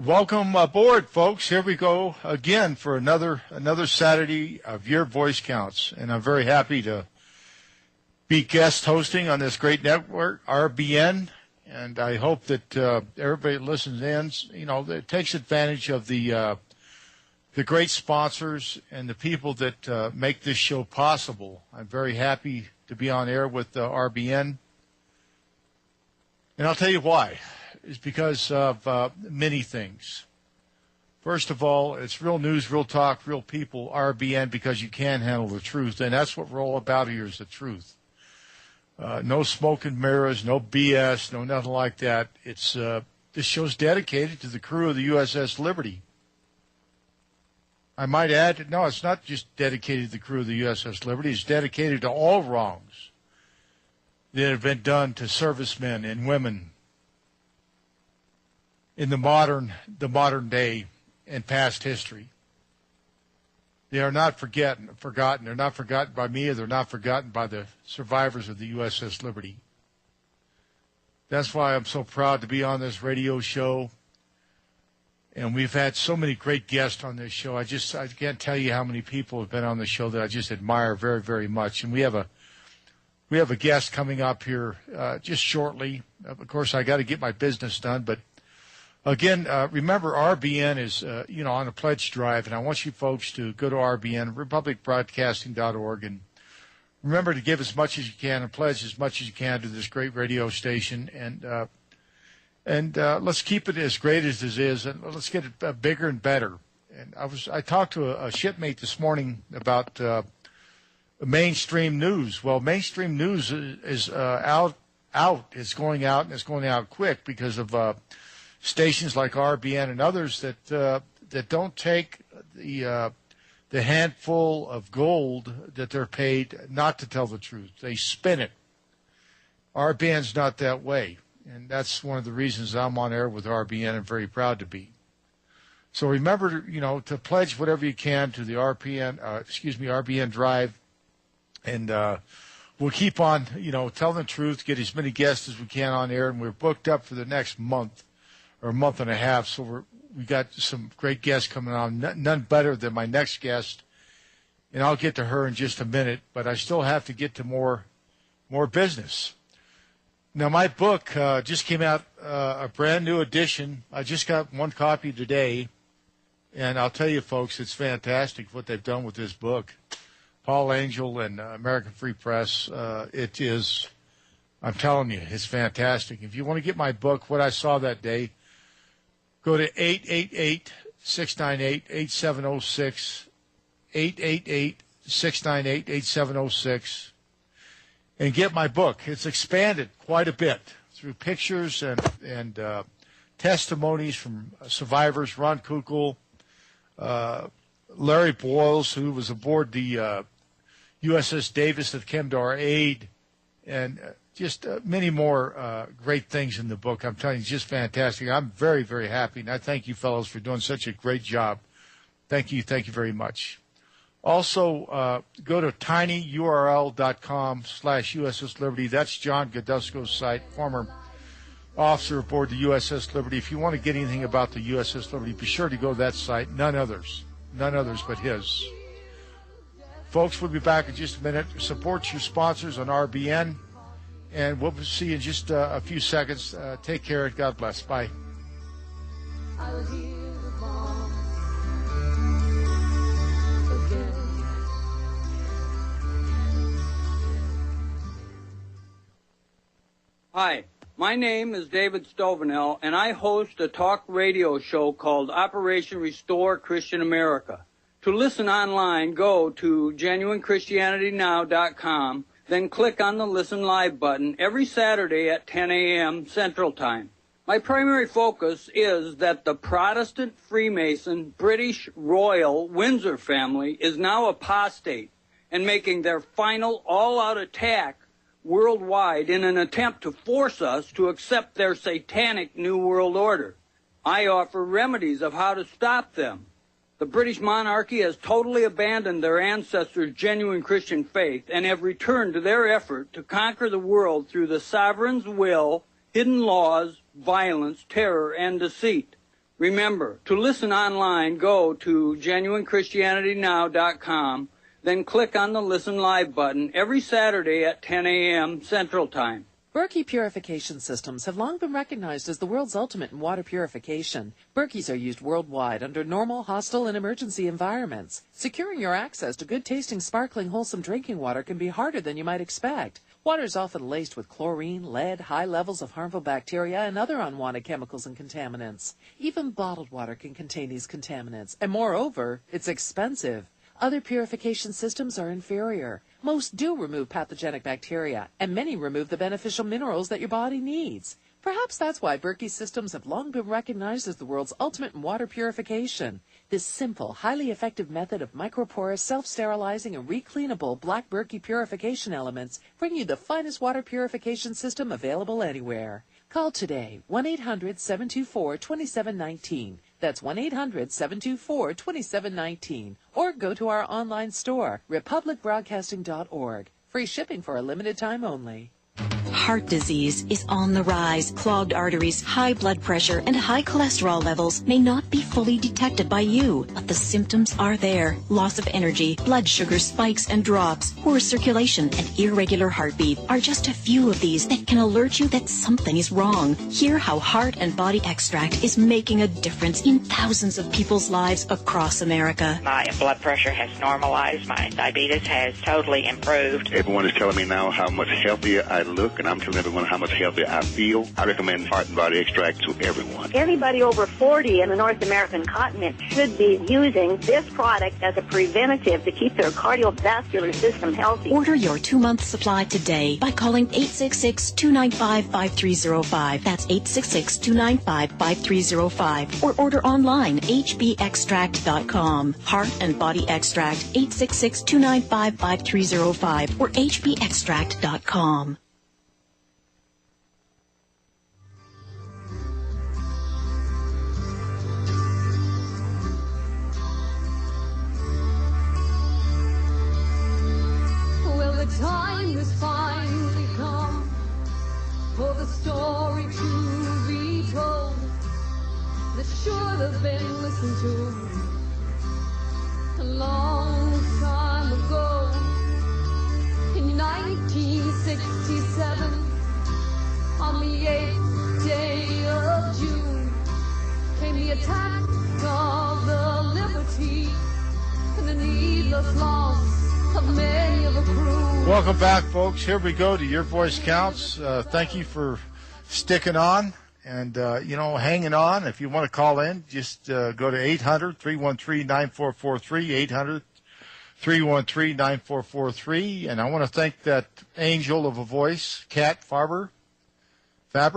Welcome aboard, folks. Here we go again for another Saturday of Your Voice Counts. And I'm very happy to be guest hosting on this great network, RBN. And I hope that everybody that listens in, that takes advantage of the great sponsors and the people that make this show possible. I'm very happy to be on air with RBN. And I'll tell you why. Is because of many things. First of all, it's real news, real talk, real people, RBN, because you can handle the truth. And that's what we're all about here is the truth. No smoke and mirrors, no BS, no nothing like that. It's this show's dedicated to the crew of the USS Liberty. I might add, no, it's not just dedicated to the crew of the USS Liberty. It's dedicated to all wrongs that have been done to servicemen and women in the modern day and past history. They are not forgotten. They're not forgotten by me, or they're not forgotten by the survivors of the USS Liberty. That's why I'm so proud to be on this radio show. And we've had so many great guests on this show. I can't tell you how many people have been on the show that I just admire very, very much. And we have a guest coming up here just shortly. Of course, I got to get my business done, but again, remember, RBN is, on a pledge drive, and I want you folks to go to RBN, republicbroadcasting.org, and remember to give as much as you can and pledge as much as you can to this great radio station, and let's keep it as great as this is, and let's get it bigger and better. And I talked to a shipmate this morning about mainstream news. Well, mainstream news is out. It's going out, and it's going out quick because of stations like RBN and others that don't take the handful of gold that they're paid not to tell the truth. They spin it. RBN's not that way, and that's one of the reasons I'm on air with RBN and very proud to be. So remember, to pledge whatever you can to the RBN drive, and we'll keep on, telling the truth, get as many guests as we can on air, and we're booked up for the next month. Or a month and a half, so we got some great guests coming on, none better than my next guest, and I'll get to her in just a minute, but I still have to get to more business. Now, my book just came out, a brand new edition. I just got one copy today, and I'll tell you, folks, it's fantastic what they've done with this book. Paul Angel and American Free Press, it is, I'm telling you, it's fantastic. If you want to get my book, What I Saw That Day, go to 888-698-8706, 888-698-8706, and get my book. It's expanded quite a bit through pictures and testimonies from survivors, Ron Kukul, Larry Boyles, who was aboard the USS Davis that came to our aid, and just many more great things in the book. I'm telling you, just fantastic. I'm very, very happy, and I thank you fellows for doing such a great job. Thank you very much. Also, go to tinyurl.com/USS Liberty. That's John Godusco's site, former officer aboard the USS Liberty. If you want to get anything about the USS Liberty, be sure to go to that site. None others but his. Folks, we'll be back in just a minute. Support your sponsors on RBN. And we'll see you in just a few seconds. Take care and God bless. Bye. Hi, my name is David Stovenell, and I host a talk radio show called Operation Restore Christian America. To listen online, go to GenuineChristianityNow.com. Then click on the Listen Live button every Saturday at 10 a.m. Central Time. My primary focus is that the Protestant Freemason British Royal Windsor family is now apostate and making their final all-out attack worldwide in an attempt to force us to accept their satanic New World Order. I offer remedies of how to stop them. The British monarchy has totally abandoned their ancestors' genuine Christian faith and have returned to their effort to conquer the world through the sovereign's will, hidden laws, violence, terror, and deceit. Remember, to listen online, go to GenuineChristianityNow.com, then click on the Listen Live button every Saturday at 10 a.m. Central Time. Berkey purification systems have long been recognized as the world's ultimate in water purification. Berkeys are used worldwide under normal, hostile, and emergency environments. Securing your access to good-tasting, sparkling, wholesome drinking water can be harder than you might expect. Water is often laced with chlorine, lead, high levels of harmful bacteria, and other unwanted chemicals and contaminants. Even bottled water can contain these contaminants, and moreover, it's expensive. Other purification systems are inferior. Most do remove pathogenic bacteria, and many remove the beneficial minerals that your body needs. Perhaps that's why Berkey systems have long been recognized as the world's ultimate in water purification. This simple, highly effective method of microporous, self-sterilizing, and recleanable black Berkey purification elements bring you the finest water purification system available anywhere. Call today, 1-800-724-2719. That's 1-800-724-2719. Or go to our online store, republicbroadcasting.org. Free shipping for a limited time only. Heart disease is on the rise. Clogged arteries, high blood pressure, and high cholesterol levels may not be fully detected by you, but the symptoms are there. Loss of energy, blood sugar spikes and drops, poor circulation, and irregular heartbeat are just a few of these that can alert you that something is wrong. Hear how Heart and Body Extract is making a difference in thousands of people's lives across America. My blood pressure has normalized. My diabetes has totally improved. Everyone is telling me now how much healthier I look, and I'm telling everyone how much healthier I feel. I recommend Heart and Body Extract to everyone. Anybody over 40 in the North American continent should be using this product as a preventative to keep their cardiovascular system healthy. Order your 2-month supply today by calling 866-295-5305. That's 866-295-5305. Or order online, hbextract.com. Heart and Body Extract, 866-295-5305 or hbextract.com. The time has finally come for the story to be told that should have been listened to a long time ago. In 1967, on the 8th day of June, came the attack of the Liberty and the needless loss of many of the crew. Welcome back, folks. Here we go to Your Voice Counts. Thank you for sticking on and, hanging on. If you want to call in, just go to 800-313-9443, 800-313-9443. And I want to thank that angel of a voice, Kat Farber, I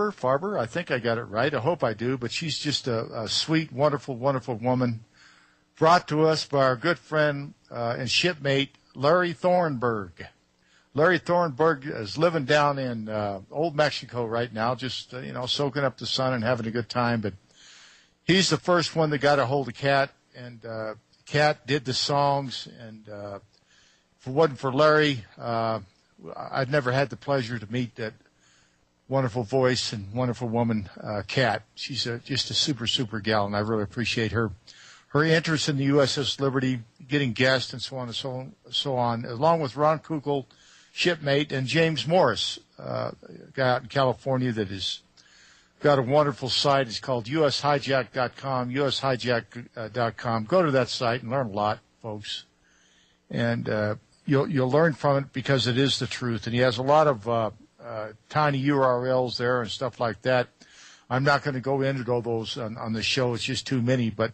think I got it right. I hope I do. But she's just a sweet, wonderful, wonderful woman brought to us by our good friend and shipmate, Larry Thornburg. Larry Thornburg is living down in Old Mexico right now, just, soaking up the sun and having a good time. But he's the first one that got a hold of Kat, and Kat did the songs. And if it wasn't for Larry, I'd never had the pleasure to meet that wonderful voice and wonderful woman, Kat. She's just a super, super gal, and I really appreciate her interest in the USS Liberty, getting guests and so on and so on, along with Ron Kugel, shipmate, and James Morris, a guy out in California that has got a wonderful site. It's called ushijack.com, ushijack.com. Go to that site and learn a lot, folks. And you'll learn from it because it is the truth. And he has a lot of tiny URLs there and stuff like that. I'm not going to go into all those on the show. It's just too many, but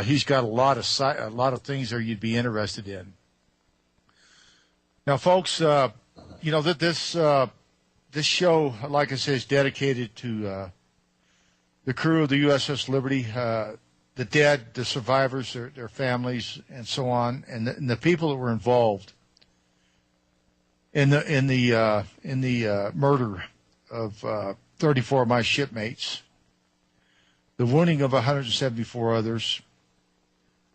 he's got a lot of things there you'd be interested in. Now, folks, this show, like I said, is dedicated to the crew of the USS Liberty, the dead, the survivors, their families, and so on, and the people that were involved in the murder of 34 of my shipmates, the wounding of 174 others,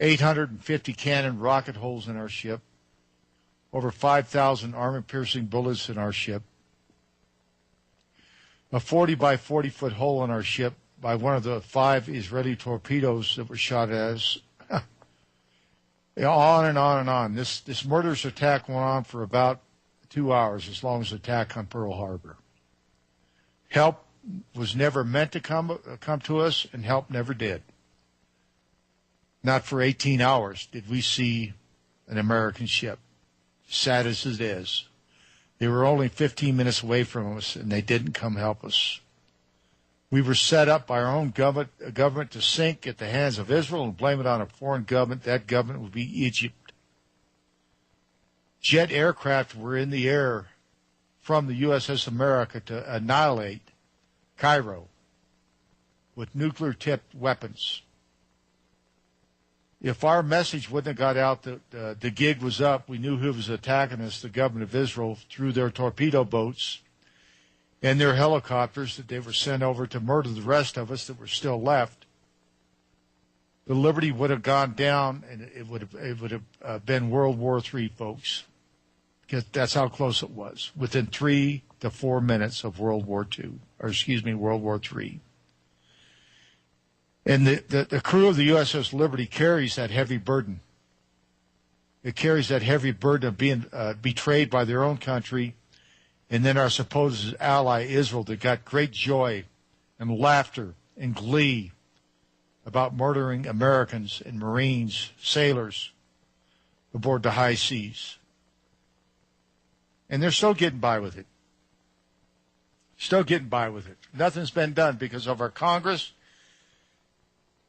850 cannon rocket holes in our ship, over 5,000 armor-piercing bullets in our ship, a 40 by 40 foot hole in our ship by one of the 5 Israeli torpedoes that were shot at us. On and on and on. This murderous attack went on for about 2 hours, as long as the attack on Pearl Harbor. Help was never meant to come to us, and help never did. Not for 18 hours did we see an American ship, sad as it is. They were only 15 minutes away from us, and they didn't come help us. We were set up by our own government to sink at the hands of Israel and blame it on a foreign government. That government would be Egypt. Jet aircraft were in the air from the USS America to annihilate Cairo with nuclear-tipped weapons. If our message wouldn't have got out that the gig was up, we knew who was attacking us, the government of Israel, through their torpedo boats and their helicopters that they were sent over to murder the rest of us that were still left. The Liberty would have gone down, and it would have been World War III, folks, because that's how close it was, within 3 to 4 minutes of World War III. And the crew of the USS Liberty carries that heavy burden. It carries that heavy burden of being betrayed by their own country, and then our supposed ally Israel that got great joy and laughter and glee about murdering Americans and Marines, sailors aboard the high seas. And they're still getting by with it. Still getting by with it. Nothing's been done because of our Congress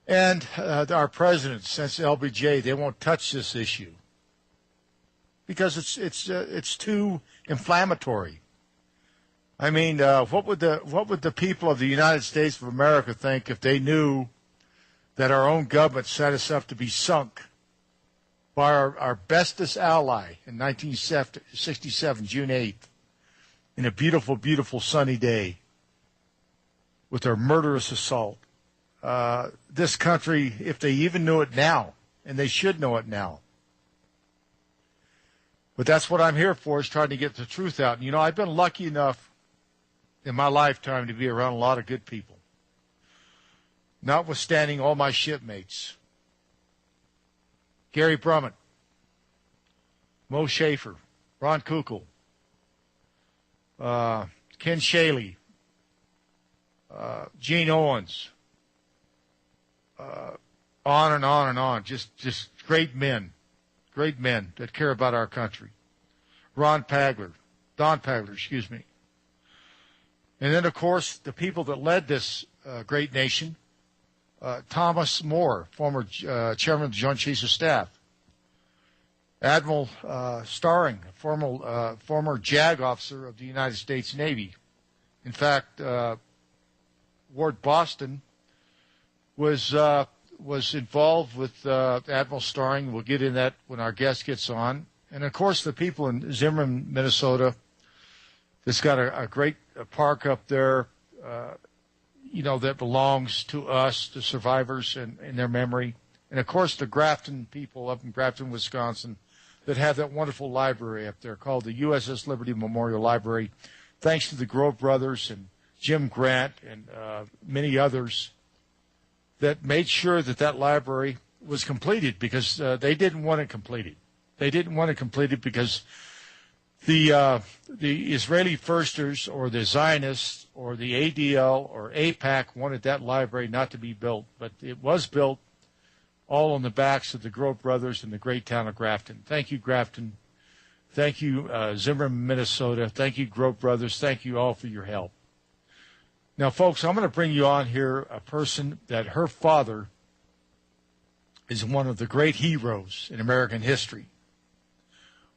and our president. Since LBJ, they won't touch this issue because it's too inflammatory. I mean, what would the people of the United States of America think if they knew that our own government set us up to be sunk by our bestest ally in 1967, June 8th, in a beautiful, beautiful sunny day, with their murderous assault? This country, if they even knew it now, and they should know it now. But that's what I'm here for, is trying to get the truth out. And, I've been lucky enough in my lifetime to be around a lot of good people, notwithstanding all my shipmates. Gary Brummett, Mo Schaefer, Ron Kukl, Ken Shaley, Gene Owens, on and on and on. Just great men that care about our country. Don Pagler, And then, of course, the people that led this great nation, Thomas Moore, former chairman of the Joint Chiefs of Staff, Admiral Starring, former JAG officer of the United States Navy. In fact, Ward Boston was involved with Admiral Starring. We'll get in that when our guest gets on. And, of course, the people in Zimmerman, Minnesota, that's got a great park up there, that belongs to us, the survivors, in their memory. And, of course, the Grafton people up in Grafton, Wisconsin, that have that wonderful library up there called the USS Liberty Memorial Library, thanks to the Grove brothers and Jim Grant and many others that made sure that library was completed, because they didn't want it completed. They didn't want it completed because the Israeli firsters or the Zionists or the ADL or AIPAC wanted that library not to be built, but it was built all on the backs of the Grove brothers in the great town of Grafton. Thank you, Grafton. Thank you, Zimmerman, Minnesota. Thank you, Grove brothers. Thank you all for your help. Now, folks, I'm going to bring you on here a person that her father is one of the great heroes in American history.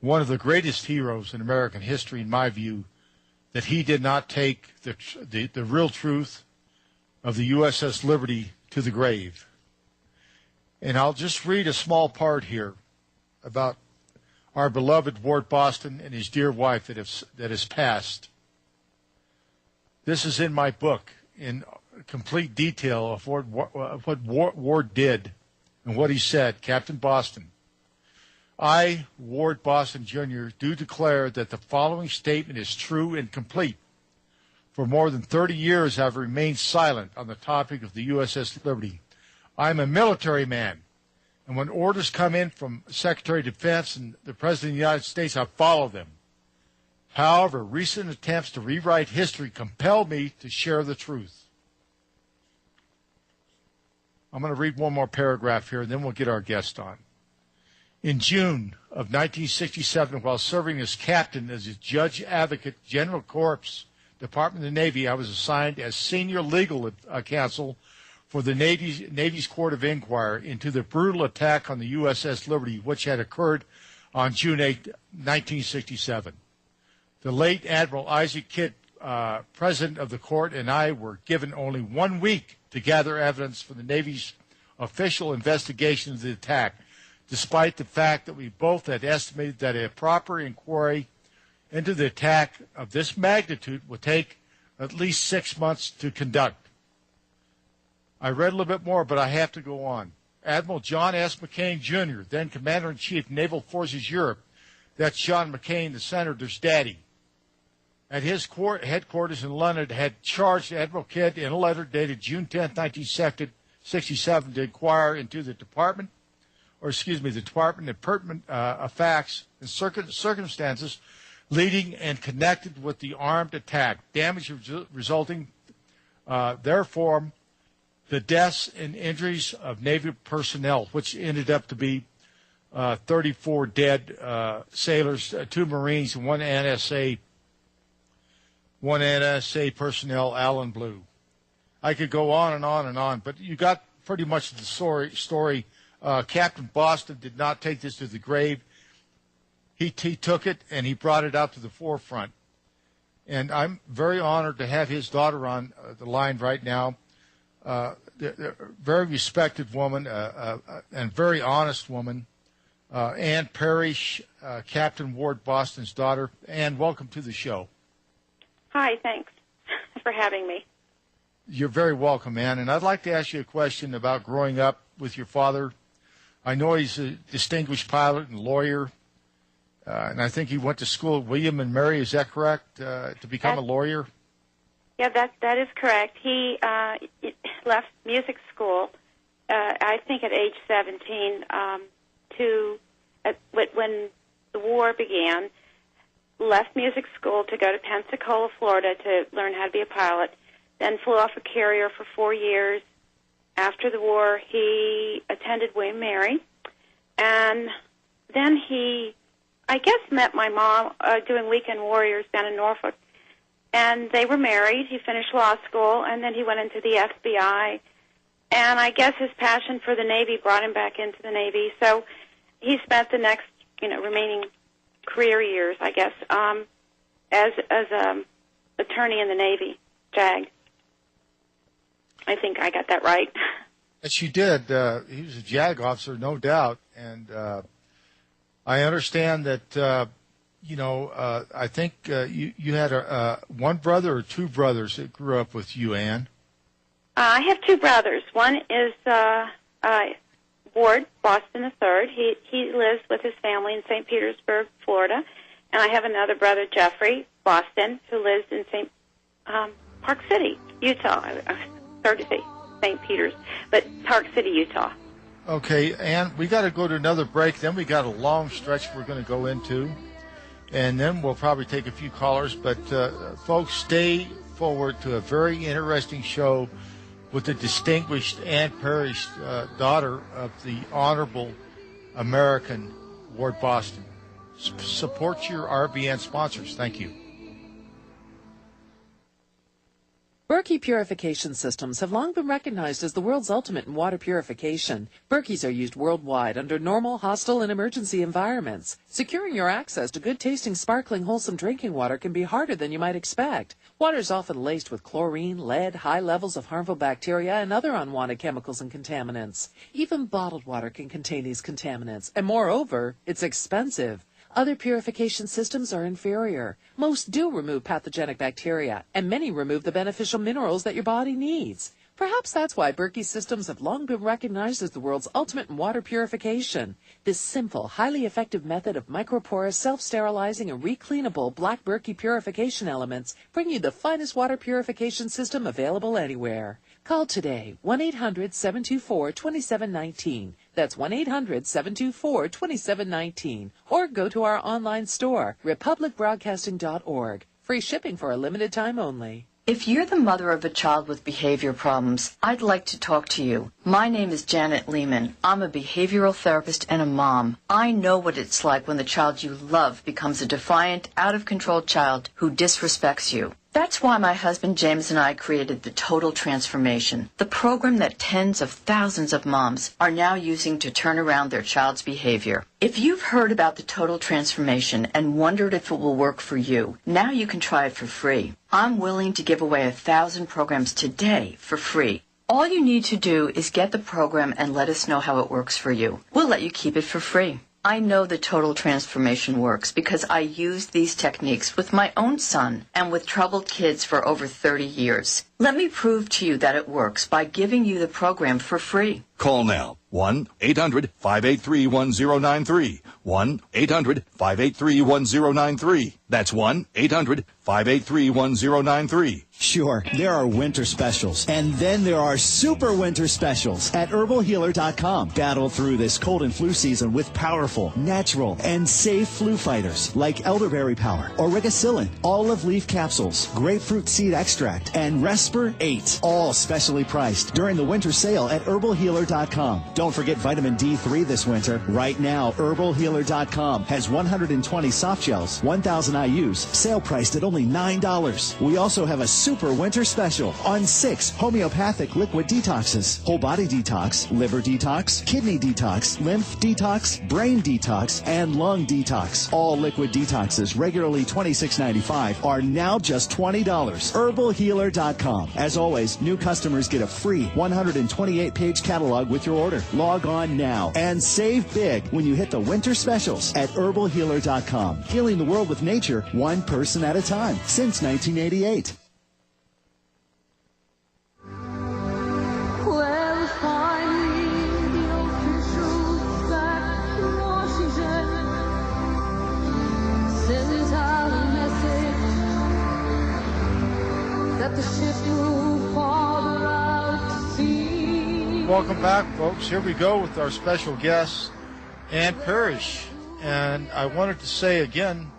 One of the greatest heroes in American history, in my view, that he did not take the real truth of the USS Liberty to the grave. And I'll just read a small part here about our beloved Ward Boston and his dear wife that has passed. This is in my book in complete detail of what Ward did and what he said. Captain Boston: I, Ward Boston, Jr., do declare that the following statement is true and complete. For more than 30 years, I've remained silent on the topic of the USS Liberty. I'm a military man, and when orders come in from Secretary of Defense and the President of the United States, I follow them. However, recent attempts to rewrite history compel me to share the truth. I'm going to read one more paragraph here, and then we'll get our guest on. In June of 1967, while serving as captain as a judge advocate, General Corps, Department of the Navy, I was assigned as senior legal counsel for the Navy's Court of Inquiry into the brutal attack on the USS Liberty, which had occurred on June 8, 1967. The late Admiral Isaac Kidd, president of the court, and I were given only 1 week to gather evidence for the Navy's official investigation of the attack, despite the fact that we both had estimated that a proper inquiry into the attack of this magnitude would take at least 6 months to conduct. I read a little bit more, but I have to go on. Admiral John S. McCain, Jr., then Commander-in-Chief, Naval Forces Europe, that's John McCain, the Senator's daddy, at his headquarters in London, had charged Admiral Kidd in a letter dated June 10, 1967, to inquire into the Department of pertinent facts and circumstances leading and connected with the armed attack, damage resulting therefrom the deaths and injuries of Navy personnel, which ended up to be 34 dead sailors, 2 Marines, and one NSA personnel, Alan Blue. I could go on and on and on, but you got pretty much the story. Captain Boston did not take this to the grave. He took it and he brought it out to the forefront. And I'm very honored to have his daughter on the line right now. Very respected woman and very honest woman. Ann Parish, Captain Ward Boston's daughter. Ann, welcome to the show. Hi, thanks for having me. You're very welcome, Ann. And I'd like to ask you a question about growing up with your father. I know he's a distinguished pilot and lawyer, and I think he went to school at William and Mary. Is that correct, to become a lawyer? Yeah, that is correct. He left music school, I think at age 17, when the war began, left music school to go to Pensacola, Florida to learn how to be a pilot, then flew off a carrier for 4 years. After the war, he attended William Mary, and then he, I guess, met my mom doing Weekend Warriors down in Norfolk, and they were married. He finished law school, and then he went into the FBI, and I guess his passion for the Navy brought him back into the Navy, so he spent the next, remaining career years, I guess, as attorney in the Navy, JAG. I think I got that right. Yes, you did. He was a JAG officer, no doubt. And I understand that, I think you had one brother or 2 brothers that grew up with you, Ann. I have 2 brothers. One is Ward Boston III. He lives with his family in St. Petersburg, Florida. And I have another brother, Jeffrey Boston, who lives in Park City, Utah. Sorry to say St. Peters, but Park City, Utah. Okay, Ann, we got to go to another break. Then we got a long stretch we're going to go into, and then we'll probably take a few callers. But folks, stay forward to a very interesting show with the distinguished Ann Parish, daughter of the Honorable American Ward Boston. Support your RBN sponsors. Thank you. Berkey purification systems have long been recognized as the world's ultimate in water purification. Berkeys are used worldwide under normal, hostile, and emergency environments. Securing your access to good-tasting, sparkling, wholesome drinking water can be harder than you might expect. Water is often laced with chlorine, lead, high levels of harmful bacteria, and other unwanted chemicals and contaminants. Even bottled water can contain these contaminants, and moreover, it's expensive. Other purification systems are inferior. Most do remove pathogenic bacteria, and many remove the beneficial minerals that your body needs. Perhaps that's why Berkey systems have long been recognized as the world's ultimate in water purification. This simple, highly effective method of microporous, self-sterilizing, and recleanable black Berkey purification elements bring you the finest water purification system available anywhere. Call today, 1-800-724-2719. That's 1-800-724-2719. Or go to our online store, republicbroadcasting.org. Free shipping for a limited time only. If you're the mother of a child with behavior problems, I'd like to talk to you. My name is Janet Lehman. I'm a behavioral therapist and a mom. I know what it's like when the child you love becomes a defiant, out-of-control child who disrespects you. That's why my husband James and I created the Total Transformation, the program that tens of thousands of moms are now using to turn around their child's behavior. If you've heard about the Total Transformation and wondered if it will work for you, now you can try it for free. I'm willing to give away 1,000 programs today for free. All you need to do is get the program and let us know how it works for you. We'll let you keep it for free. I know the Total Transformation works because I used these techniques with my own son and with troubled kids for over 30 years. Let me prove to you that it works by giving you the program for free. Call now. 1-800-583-1093. 1-800-583-1093. That's 1-800-583-1093. Sure, there are winter specials, and then there are super winter specials at herbalhealer.com. Battle through this cold and flu season with powerful, natural, and safe flu fighters like elderberry power, auricicillin, olive leaf capsules, grapefruit seed extract, and Resper 8, all specially priced during the winter sale at herbalhealer.com. Don't forget vitamin D3 this winter. Right now, herbalhealer.com has 120 soft gels, 1,000 IUs, sale priced at only $9. We also have a super winter special on 6 homeopathic liquid detoxes: whole body detox, liver detox, kidney detox, lymph detox, brain detox, and lung detox. All liquid detoxes, regularly $26.95, are now just $20. herbalhealer.com. As always, new customers get a free 128-page catalog with your order. Log on now and save big when you hit the winter specials at herbalhealer.com. Healing the world with nature, one person at a time, since 1988. Welcome back, folks. Here we go with our special guest, Ann Parish. And I wanted to say again,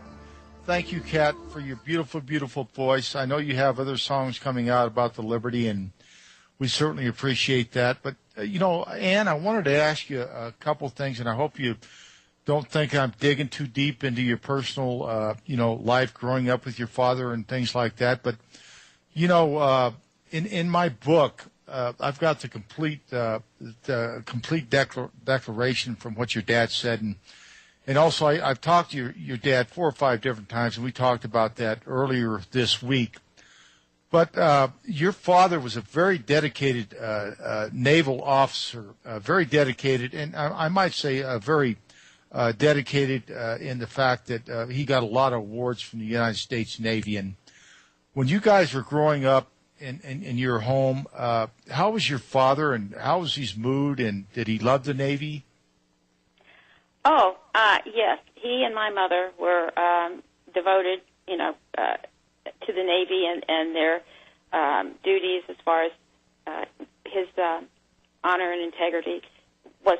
thank you, Kat, for your beautiful, beautiful voice. I know you have other songs coming out about the Liberty, and we certainly appreciate that. But, Ann, I wanted to ask you a couple things, and I hope you don't think I'm digging too deep into your personal, life growing up with your father and things like that. But, in my book, I've got the complete declaration from what your dad said, and also I've talked to your dad 4 or 5 different times, and we talked about that earlier this week. But your father was a very dedicated naval officer, very dedicated, and I might say very dedicated in the fact that he got a lot of awards from the United States Navy. And when you guys were growing up in your home, how was your father, and how was his mood, and did he love the Navy? Oh, yes. He and my mother were devoted, to the Navy and their duties as far as his honor and integrity was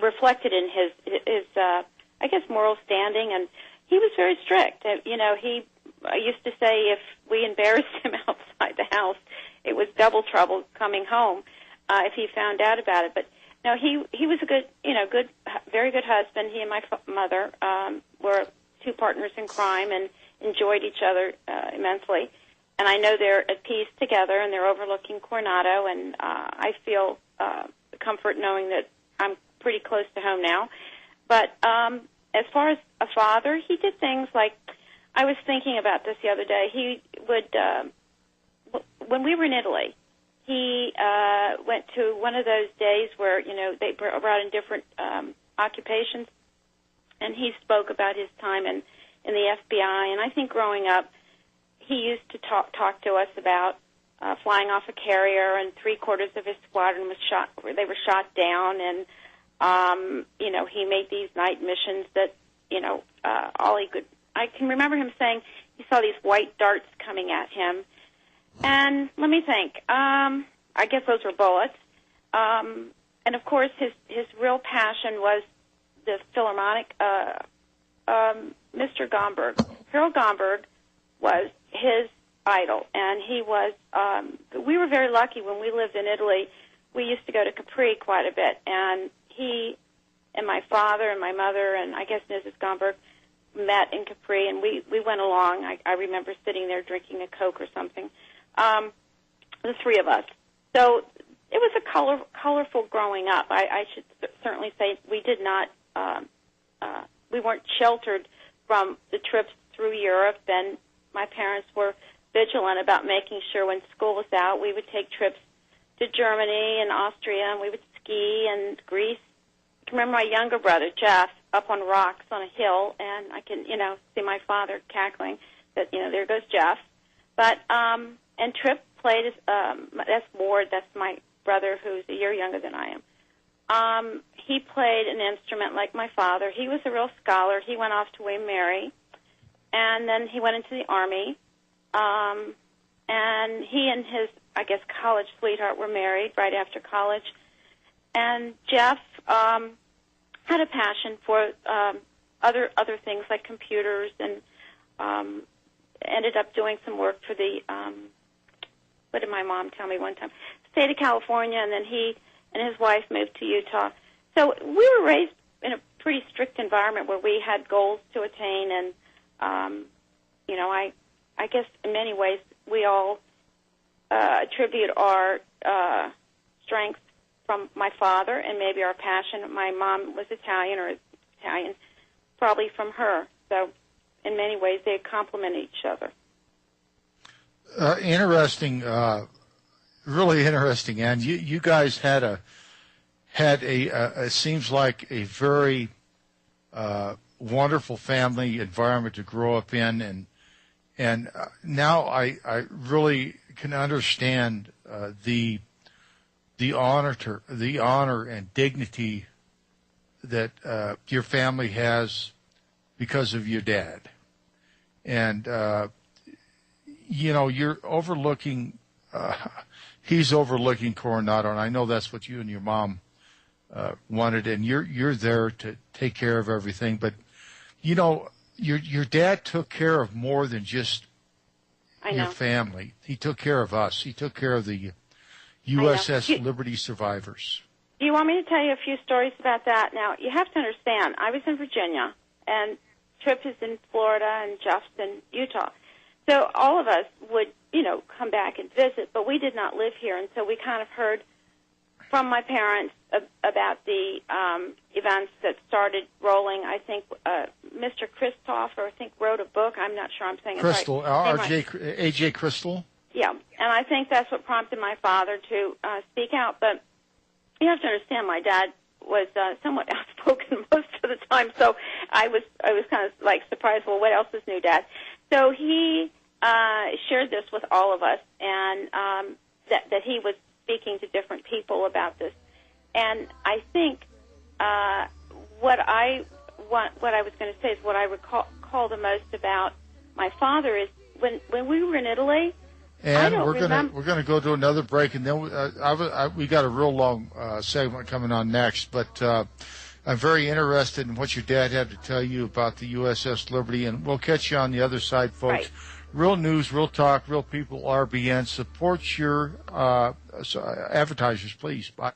reflected in his I guess moral standing, and he was very strict. I used to say if we embarrassed him outside the house, it was double trouble coming home if he found out about it. But no, he was a good, very good husband. He and my mother were 2 partners in crime and enjoyed each other immensely. And I know they're at peace together, and they're overlooking Coronado, and I feel comfort knowing that I'm pretty close to home now. But as far as a father, he did things like, I was thinking about this the other day. He would, when we were in Italy, he went to one of those days where, they brought in different occupations, and he spoke about his time in the FBI. And I think growing up, he used to talk to us about flying off a carrier, and 3/4 of his squadron was shot. They were shot down, and he made these night missions that all he could. I can remember him saying he saw these white darts coming at him, and let me think. I guess those were bullets. And of course, his real passion was the Philharmonic. Mr. Gomberg, Harold Gomberg, was his idol, and he was. We were very lucky when we lived in Italy. We used to go to Capri quite a bit, and he and my father and my mother and I guess Mrs. Gomberg met in Capri, and we went along. I remember sitting there drinking a Coke or something, the three of us. So it was a colorful growing up. I should certainly say we did not, we weren't sheltered from the trips through Europe, and my parents were vigilant about making sure when school was out we would take trips to Germany and Austria, and we would ski and Greece. I can remember my younger brother, Jeff, up on rocks on a hill, and I can, see my father cackling that, there goes Jeff. But, and Tripp played, that's Ward, that's my brother who's a year younger than I am. He played an instrument like my father. He was a real scholar. He went off to William Mary, and then he went into the Army. And he and his, I guess, college sweetheart were married right after college. And Jeff had a passion for other things like computers, and ended up doing some work for the, what did my mom tell me one time? State of California, and then he and his wife moved to Utah. So we were raised in a pretty strict environment where we had goals to attain, and, I guess in many ways we all attribute our strength from my father and maybe our passion. My mom was Italian, probably from her. So in many ways they complement each other. Interesting, really interesting. And you guys had a it seems like a very wonderful family environment to grow up in, and now I really can understand the honor and dignity that your family has because of your dad, and you're overlooking. He's overlooking Coronado, and I know that's what you and your mom wanted, and you're there to take care of everything. But your dad took care of more than just your family. He took care of us. He took care of the USS Liberty survivors. Do you want me to tell you a few stories about that? Now, you have to understand, I was in Virginia, and Tripp is in Florida, and Jeff's in Utah. So all of us would, come back and visit, but we did not live here, and so we kind of heard from my parents about the events that started rolling. I think Mr. Christopher, wrote a book. I'm not sure I'm saying Crystal, it right. A.J. Crystal? Yeah, and I think that's what prompted my father to speak out. But you have to understand, my dad was somewhat outspoken most of the time, so I was kind of like surprised. Well, what else is new, Dad? So he shared this with all of us, and that he was speaking to different people about this. And I think what I was going to say is what I recall the most about my father is when we were in Italy. And we're gonna go to another break, and then we got a real long segment coming on next. But I'm very interested in what your dad had to tell you about the USS Liberty, and we'll catch you on the other side, folks. Right. Real news, real talk, real people. RBN, support your advertisers, please. Bye.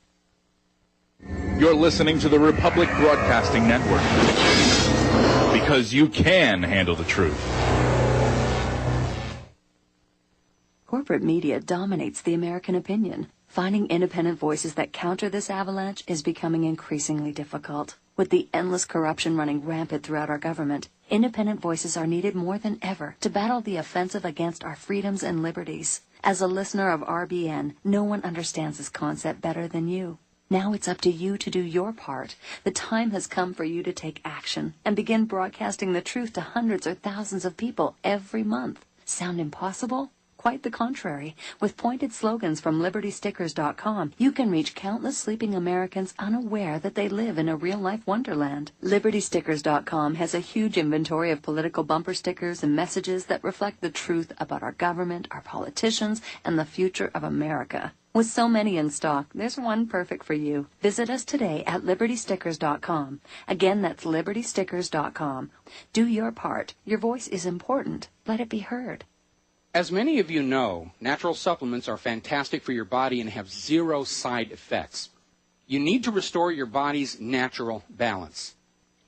You're listening to the Republic Broadcasting Network, because you can handle the truth. Corporate media dominates the American opinion. Finding independent voices that counter this avalanche is becoming increasingly difficult. With the endless corruption running rampant throughout our government, independent voices are needed more than ever to battle the offensive against our freedoms and liberties. As a listener of RBN, no one understands this concept better than you. Now it's up to you to do your part. The time has come for you to take action and begin broadcasting the truth to hundreds or thousands of people every month. Sound impossible? Quite the contrary. With pointed slogans from LibertyStickers.com, you can reach countless sleeping Americans unaware that they live in a real-life wonderland. LibertyStickers.com has a huge inventory of political bumper stickers and messages that reflect the truth about our government, our politicians, and the future of America. With so many in stock, there's one perfect for you. Visit us today at LibertyStickers.com. Again, that's LibertyStickers.com. Do your part. Your voice is important. Let it be heard. As many of you know, natural supplements are fantastic for your body and have zero side effects. You need to restore your body's natural balance.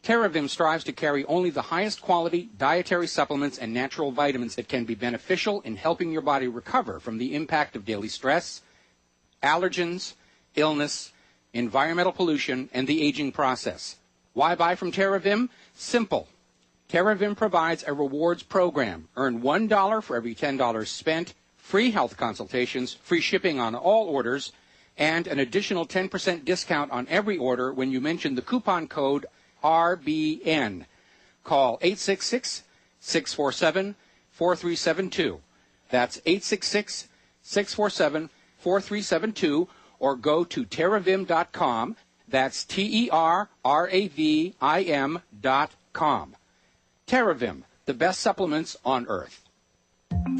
TerraVim strives to carry only the highest quality dietary supplements and natural vitamins that can be beneficial in helping your body recover from the impact of daily stress, allergens, illness, environmental pollution, and the aging process. Why buy from TerraVim? Simple. TerraVim provides a rewards program. Earn $1 for every $10 spent, free health consultations, free shipping on all orders, and an additional 10% discount on every order when you mention the coupon code RBN. Call 866-647-4372. That's 866-647-4372, or go to TerraVim.com. That's TerraVim.com. TerraVim, the best supplements on Earth.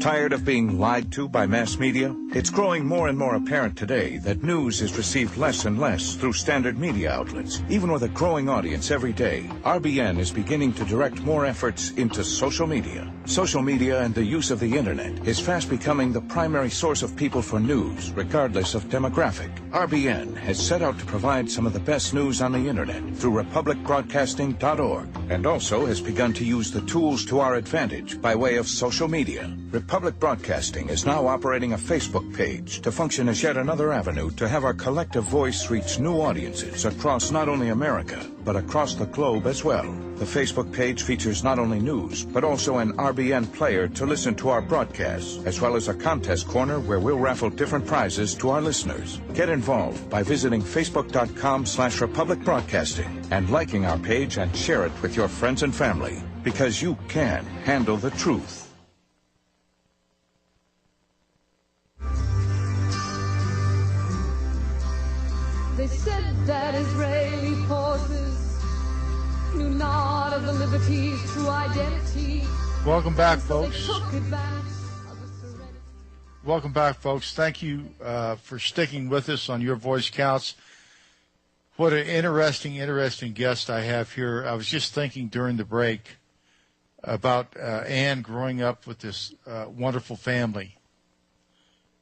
Tired of being lied to by mass media? It's growing more and more apparent today that news is received less and less through standard media outlets. Even with a growing audience every day, RBN is beginning to direct more efforts into social media. Social media and the use of the internet is fast becoming the primary source of people for news, regardless of demographic. RBN has set out to provide some of the best news on the internet through republicbroadcasting.org, and also has begun to use the tools to our advantage by way of social media. Republic Broadcasting is now operating a Facebook page to function as yet another avenue to have our collective voice reach new audiences across not only America, but across the globe as well. The Facebook page features not only news, but also an RBN player to listen to our broadcasts, as well as a contest corner where we'll raffle different prizes to our listeners. Get involved by visiting Facebook.com/Republic Broadcasting and liking our page and share it with your friends and family, because you can handle the truth. They said that Israeli forces knew not of the Liberty's true identity. Welcome back, So they folks. took advantage of the serenity. Welcome back, folks. Thank you for sticking with us on Your Voice Counts. What an interesting guest I have here. I was just thinking during the break about Ann growing up with this wonderful family,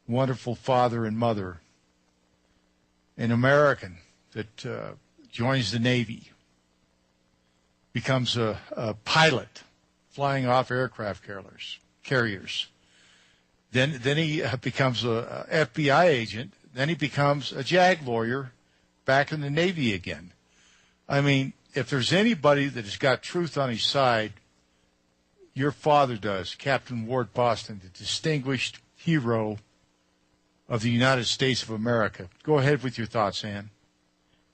wonderful father and mother, an American that joins the Navy, becomes a pilot flying off aircraft carriers. Then he becomes a FBI agent. Then he becomes a JAG lawyer back in the Navy again. I mean, if there's anybody that has got truth on his side, your father does, Captain Ward Boston, the distinguished hero of the United States of America. Go ahead with your thoughts, Ann.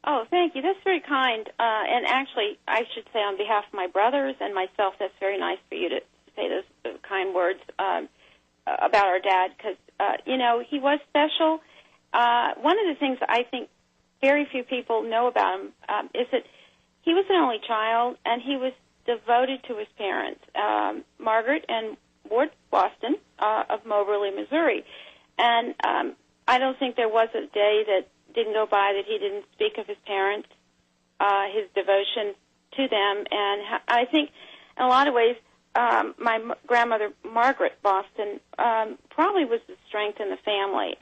Oh, thank you. That's very kind. And actually, I should say on behalf of my brothers and myself, that's very nice for you to say those kind words about our dad, because, he was special. One of the things that I think very few people know about him is that he was an only child, and he was devoted to his parents, Margaret and Ward Boston of Moberly, Missouri. And I don't think there was a day that didn't go by that he didn't speak of his parents, his devotion to them. And I think in a lot of ways, my grandmother, Margaret Boston, probably was the strength in the family.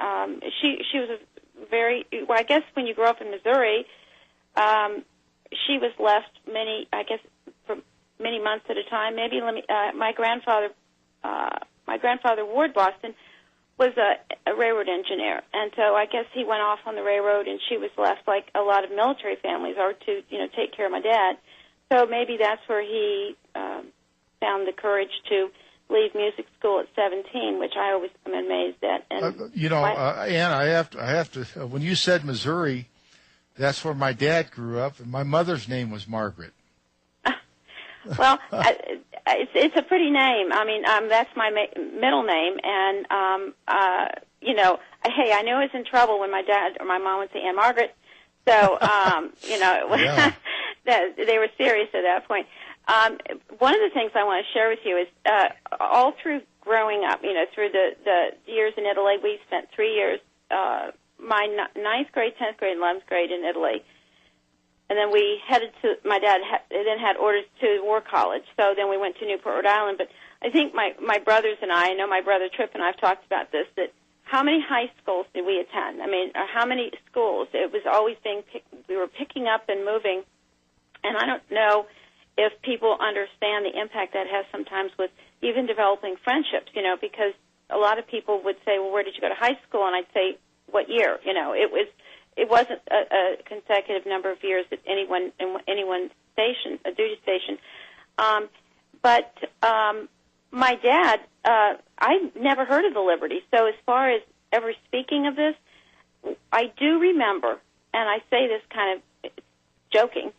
She was a very, well, I guess when you grow up in Missouri, she was left for many months at a time. Maybe my grandfather, Ward Boston, was a railroad engineer, and so I guess he went off on the railroad, and she was left like a lot of military families are to take care of my dad. So maybe that's where he found the courage to leave music school at 17, which I always am amazed at. And Ann, I have to. When you said Missouri, that's where my dad grew up, and my mother's name was Margaret. Well, It's a pretty name. I mean, that's my middle name, and you know, hey, I knew I was in trouble when my dad or my mom would say Ann Margaret. So, you know, Yeah. they were serious at that point. One of the things I want to share with you is all through growing up, you know, through the years in Italy, we spent 3 years, my ninth grade, 10th grade, and 11th grade in Italy. And then we headed to, my dad then had orders to War College, so then we went to Newport, Rhode Island. But I think my brothers and I know my brother Tripp and I have talked about this, that how many high schools did we attend? I mean, how many schools? It was always we were picking up and moving. And I don't know if people understand the impact that has sometimes with even developing friendships, you know, because a lot of people would say, well, where did you go to high school? And I'd say, what year? You know, it wasn't a consecutive number of years at anyone's station, a duty station. But my dad, I never heard of the Liberty. So as far as ever speaking of this, I do remember, and I say this kind of joking,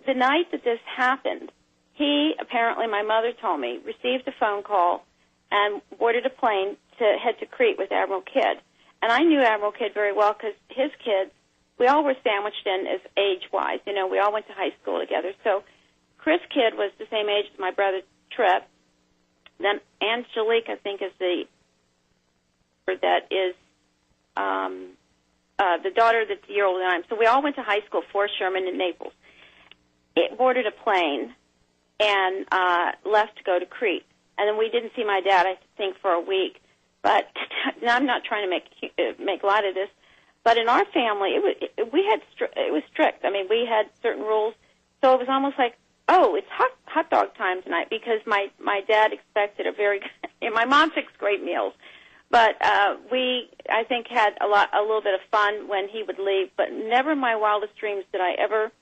the night that this happened, he, apparently my mother told me, received a phone call and boarded a plane to head to Crete with Admiral Kidd. And I knew Admiral Kidd very well because his kids, we all were sandwiched in as age-wise. You know, we all went to high school together. So Chris Kidd was the same age as my brother Tripp. Then Angelique, I think, is the daughter that's a year older than I am. So we all went to high school, Fort Sherman in Naples. It boarded a plane and left to go to Crete. And then we didn't see my dad, I think, for a week. But now I'm not trying to make light of this. But in our family, it was strict. I mean, we had certain rules. So it was almost like, oh, it's hot dog time tonight, because my dad expected my mom fixed great meals. But we, I think, had a little bit of fun when he would leave. But never in my wildest dreams did I ever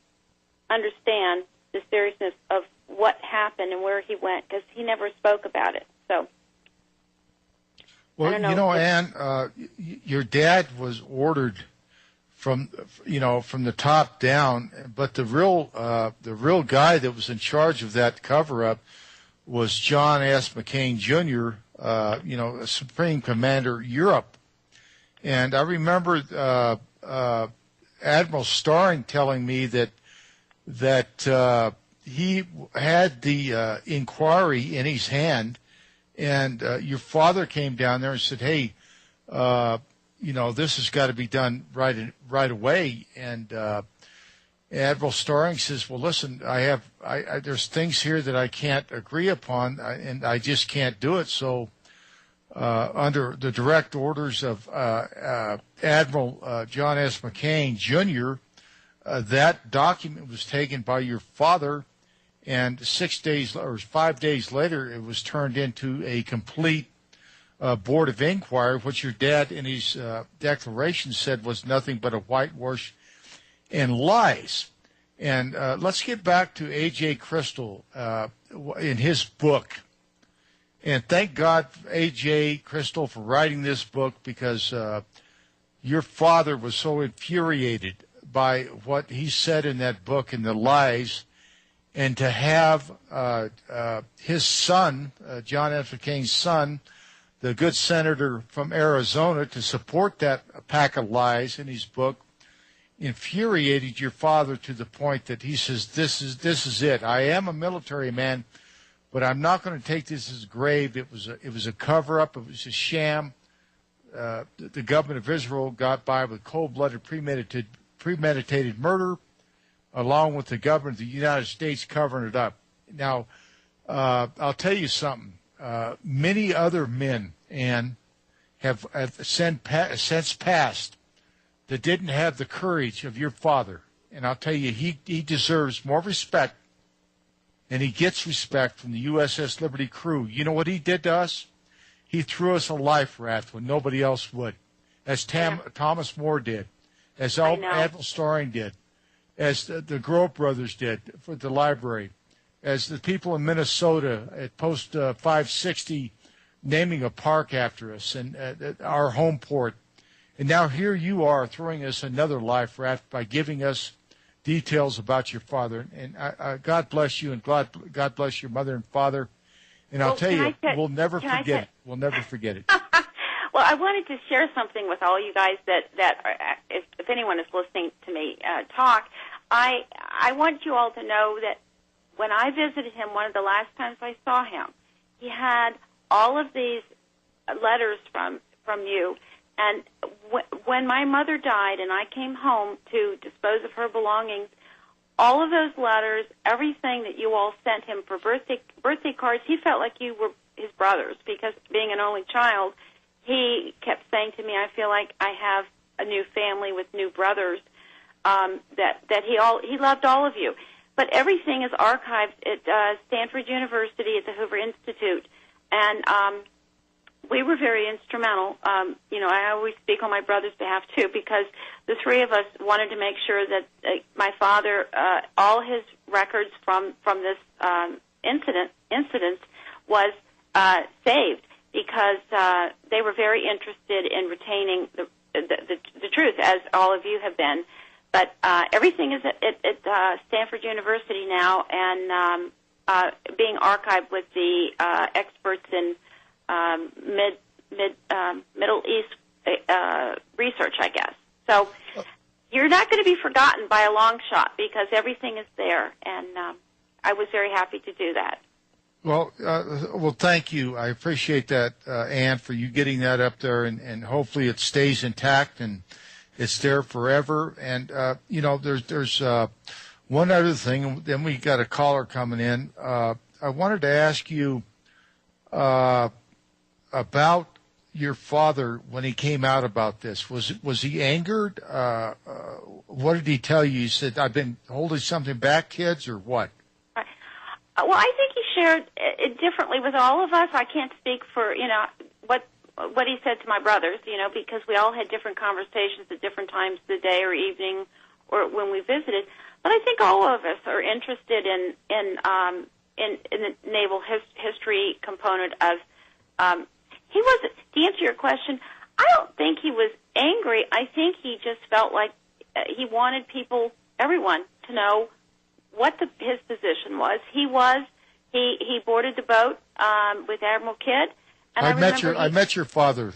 understand the seriousness of what happened and where he went, because he never spoke about it. So, well, you know, Ann, your dad was ordered from the top down, but the real guy that was in charge of that cover-up was John S. McCain Jr., a Supreme Commander Europe. And I remember Admiral Starring telling me that he had the inquiry in his hand, and your father came down there and said, hey, this has got to be done right away. And Admiral Starring says, well, listen, there's things here that I can't agree upon, and I just can't do it. So under the direct orders of Admiral John S. McCain Jr., that document was taken by your father, and 5 days later, it was turned into a complete board of inquiry, which your dad in his declaration said was nothing but a whitewash and lies. And let's get back to A.J. Crystal in his book. And thank God, A.J. Crystal, for writing this book, because your father was so infuriated by what he said in that book and the lies, and to have his son, John F. McCain's son, the good senator from Arizona, to support that pack of lies in his book, infuriated your father to the point that he says, this is it. I am a military man, but I'm not going to take this as grave. It was a cover-up. It was a sham. The government of Israel got by with cold-blooded, premeditated murder, along with the government of the United States covering it up. Now, I'll tell you something. Many other men, Ann, have since passed that didn't have the courage of your father. And I'll tell you, he deserves more respect, and he gets respect from the USS Liberty crew. You know what he did to us? He threw us a life raft when nobody else would, as Thomas More did, as Admiral Starring did, as the Grove brothers did for the library, as the people in Minnesota at Post 560 naming a park after us, and our home port. And now here you are throwing us another life raft by giving us details about your father. And God bless you, and God bless your mother and father. And I'll tell you, we'll never forget it. We'll never forget it. Well, I wanted to share something with all you guys that if anyone is listening to me talk, I want you all to know that when I visited him, one of the last times I saw him, he had all of these letters from you. And when my mother died and I came home to dispose of her belongings, all of those letters, everything that you all sent him for birthday cards, he felt like you were his brothers, because being an only child, he kept saying to me, I feel like I have a new family with new brothers, that he loved all of you. But everything is archived at Stanford University at the Hoover Institute. And we were very instrumental. I always speak on my brother's behalf, too, because the three of us wanted to make sure that my father, all his records from this incident was saved, because they were very interested in retaining the truth, as all of you have been. But everything is at Stanford University now, and being archived with the experts in Middle East research, I guess. So you're not going to be forgotten by a long shot, because everything is there, and I was very happy to do that. Well, thank you. I appreciate that, Ann, for you getting that up there, and hopefully it stays intact and it's there forever. And there's one other thing, and then we got a caller coming in. I wanted to ask you about your father when he came out about this. Was he angered? What did he tell you? He said, "I've been holding something back, kids," or what? Well, I think he shared it differently with all of us. I can't speak for, what he said to my brothers, because we all had different conversations at different times of the day or evening or when we visited. But I think all of us are interested in the naval history component of, he wasn't, to answer your question, I don't think he was angry. I think he just felt like he wanted everyone to know what his position was. He boarded the boat with Admiral Kidd. And I met your father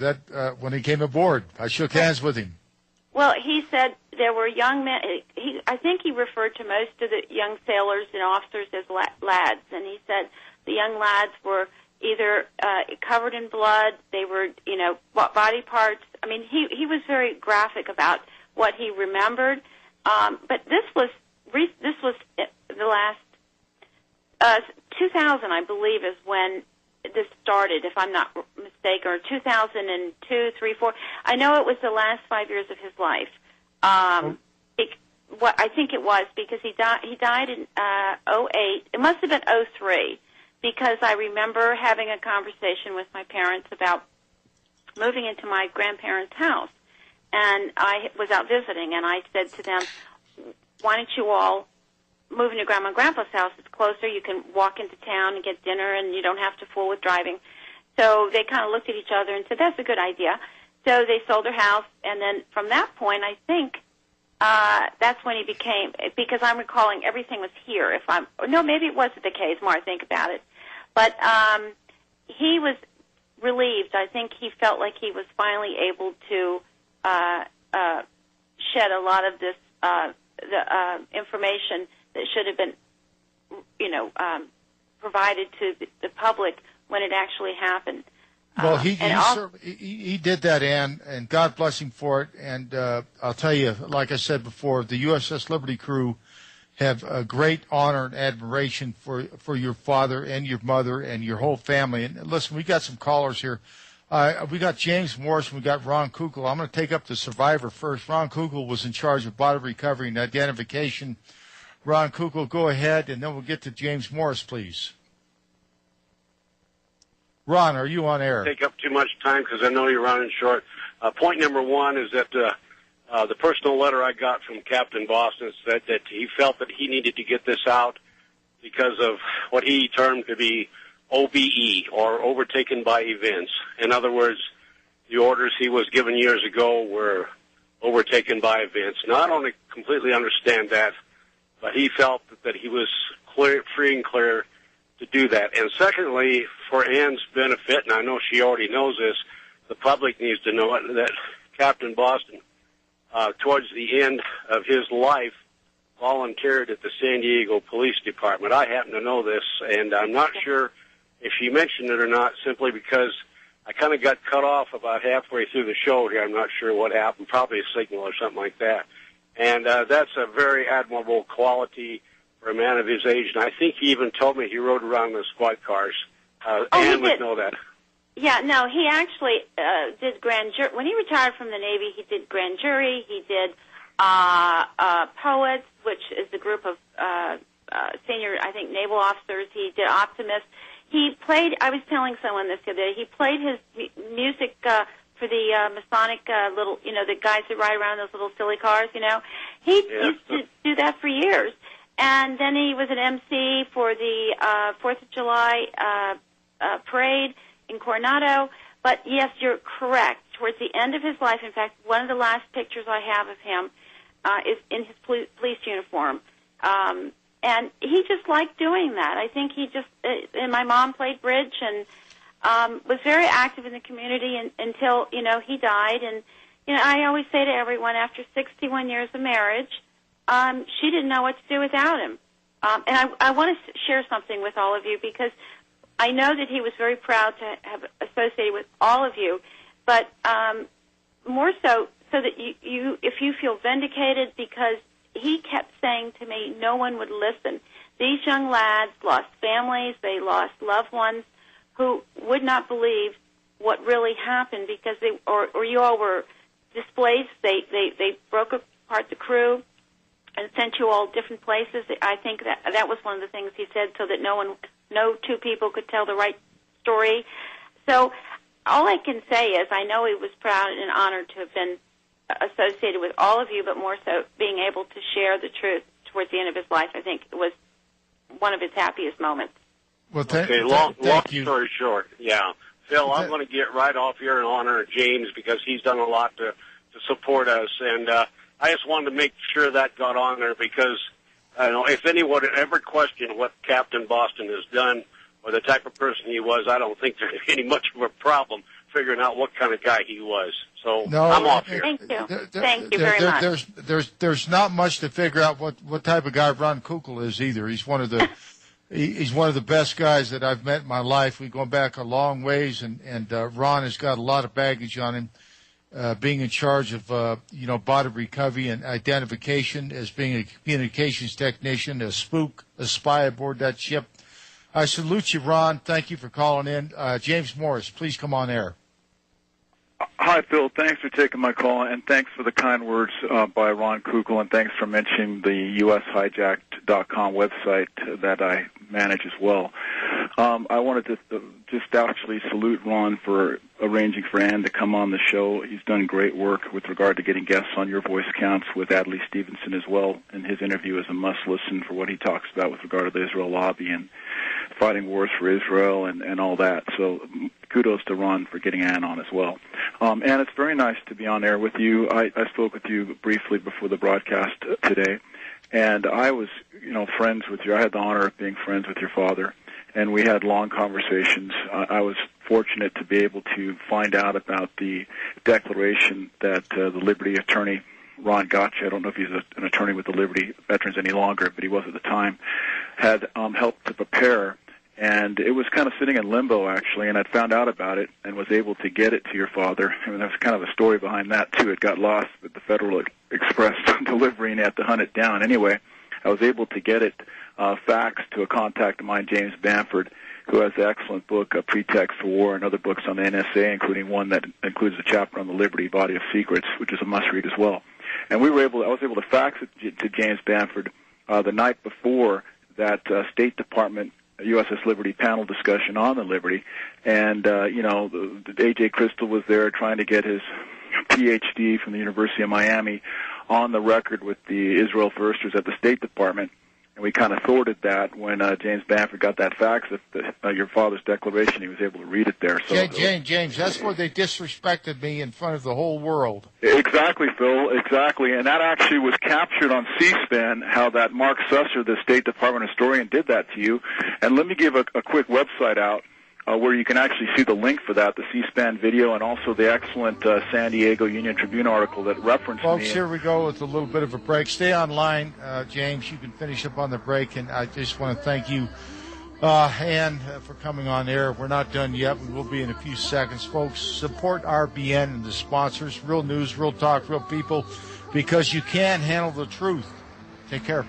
when he came aboard. I shook hands with him. Well, he said there were young men. I think he referred to most of the young sailors and officers as lads, and he said the young lads were either covered in blood. They were, body parts. I mean, he was very graphic about what he remembered. But this was the last 2000, I believe, is when this started, if I'm not mistaken, or 2002, 3, 4. I know it was the last 5 years of his life. I think it was, because he died in 2008. It must have been 2003, because I remember having a conversation with my parents about moving into my grandparents' house, and I was out visiting, and I said to them, "Why don't you all move into Grandma and Grandpa's house? It's closer. You can walk into town and get dinner, and you don't have to fool with driving." So they kind of looked at each other and said, "That's a good idea." So they sold their house, and then from that point, I think that's when he became, because I'm recalling everything was here. Maybe it wasn't the case, more I think about it. But he was relieved. I think he felt like he was finally able to shed a lot of this the information that should have been, provided to the public when it actually happened. Well, he did that, Ann, and God bless him for it. And I'll tell you, like I said before, the USS Liberty crew have a great honor and admiration for your father and your mother and your whole family. And listen, we got some callers here. We got James Morris and we got Ron Kugel. I'm going to take up the survivor first. Ron Kugel was in charge of body recovery and identification. Ron Kugel, go ahead, and then we'll get to James Morris, please. Ron, are you on air? Take up too much time because I know you're running short. Point number one is that the personal letter I got from Captain Boston said that he felt that he needed to get this out because of what he termed to be OBE, or overtaken by events. In other words, the orders he was given years ago were overtaken by events. Now, I don't completely understand that. but he felt that he was free and clear to do that. And secondly, for Ann's benefit, and I know she already knows this, the public needs to know it, that Captain Boston, towards the end of his life, volunteered at the San Diego Police Department. I happen to know this, and I'm not sure if she mentioned it or not, simply because I kind of got cut off about halfway through the show here. I'm not sure what happened, probably a signal or something like that. And that's a very admirable quality for a man of his age, and I think he even told me he rode around in squad cars. Ann would know that. Yeah, no, he actually did grand jury. When he retired from the Navy, he did grand jury. He did Poets, which is the group of senior, I think, naval officers. He did Optimist. He played, I was telling someone this the other day, he played his music for the Masonic little, the guys that ride around those little silly cars, He used to do that for years. And then he was an MC for the 4th of July parade in Coronado. But, yes, you're correct. Towards the end of his life, in fact, one of the last pictures I have of him is in his police uniform. And he just liked doing that. I think he just, and my mom played bridge and was very active in the community until, he died. And, I always say to everyone, after 61 years of marriage, she didn't know what to do without him. And I want to share something with all of you, because I know that he was very proud to have associated with all of you, but more so that you if you feel vindicated, because he kept saying to me, no one would listen. These young lads lost families, they lost loved ones who would not believe what really happened, because they or you all were displaced. They broke apart the crew and sent you all different places. I think that was one of the things he said, so that no two people could tell the right story. So all I can say is I know he was proud and honored to have been associated with all of you, but more so being able to share the truth towards the end of his life. I think it was one of his happiest moments. Well, long story short, yeah. Phil, I'm going to get right off here in honor of James, because he's done a lot to support us, and I just wanted to make sure that got on there, because if anyone had ever questioned what Captain Boston has done or the type of person he was, I don't think there's any much of a problem figuring out what kind of guy he was. So I'm off here. Thank you. Thank you very much. There's not much to figure out what type of guy Ron Kukl is either. He's one of the best guys that I've met in my life. We've gone back a long ways, and Ron has got a lot of baggage on him. Being in charge of, body recovery and identification, as being a communications technician, a spook, a spy aboard that ship. I salute you, Ron. Thank you for calling in. James Morris, please come on air. Hi, Phil. Thanks for taking my call, and thanks for the kind words by Ron Kukl, and thanks for mentioning the USHijacked.com website that I manage as well. I wanted to just actually salute Ron for arranging for Ann to come on the show. He's done great work with regard to getting guests on Your Voice Counts with Adlai Stevenson as well, and his interview is a must-listen for what he talks about with regard to the Israel lobby and fighting wars for Israel and all that. So kudos to Ron for getting Ann on as well. And it's very nice to be on air with you. I spoke with you briefly before the broadcast today, and I was, friends with you. I had the honor of being friends with your father, and we had long conversations. I was fortunate to be able to find out about the declaration that the Liberty attorney, Ron Gotcha, I don't know if he's an attorney with the Liberty Veterans any longer, but he was at the time, had helped to prepare. And it was kind of sitting in limbo, actually, and I'd found out about it and was able to get it to your father. I mean, there's kind of a story behind that, too. It got lost with the Federal Express delivery, and you had to hunt it down. Anyway, I was able to get it faxed to a contact of mine, James Bamford, who has an excellent book, A Pretext for War, and other books on the NSA, including one that includes a chapter on the Liberty Body of Secrets, which is a must-read as well. And I was able to fax it to James Bamford the night before that State Department USS Liberty panel discussion on the Liberty, and A.J. Crystal was there trying to get his Ph.D. from the University of Miami on the record with the Israel Firsters at the State Department, and we kind of thwarted that when James Bamford got that fax of your father's declaration. He was able to read it there. So James, that's where they disrespected me in front of the whole world. Exactly, Phil, exactly. And that actually was captured on C-SPAN, how that Mark Susser, the State Department historian, did that to you. And let me give a quick website out where you can actually see the link for that, the C-SPAN video, and also the excellent San Diego Union Tribune article that referenced me. Folks, here we go with a little bit of a break. Stay online, James. You can finish up on the break, and I just want to thank you, Ann, for coming on air. We're not done yet. We will be in a few seconds. Folks, support RBN and the sponsors. Real news, real talk, real people, because you can handle the truth. Take care.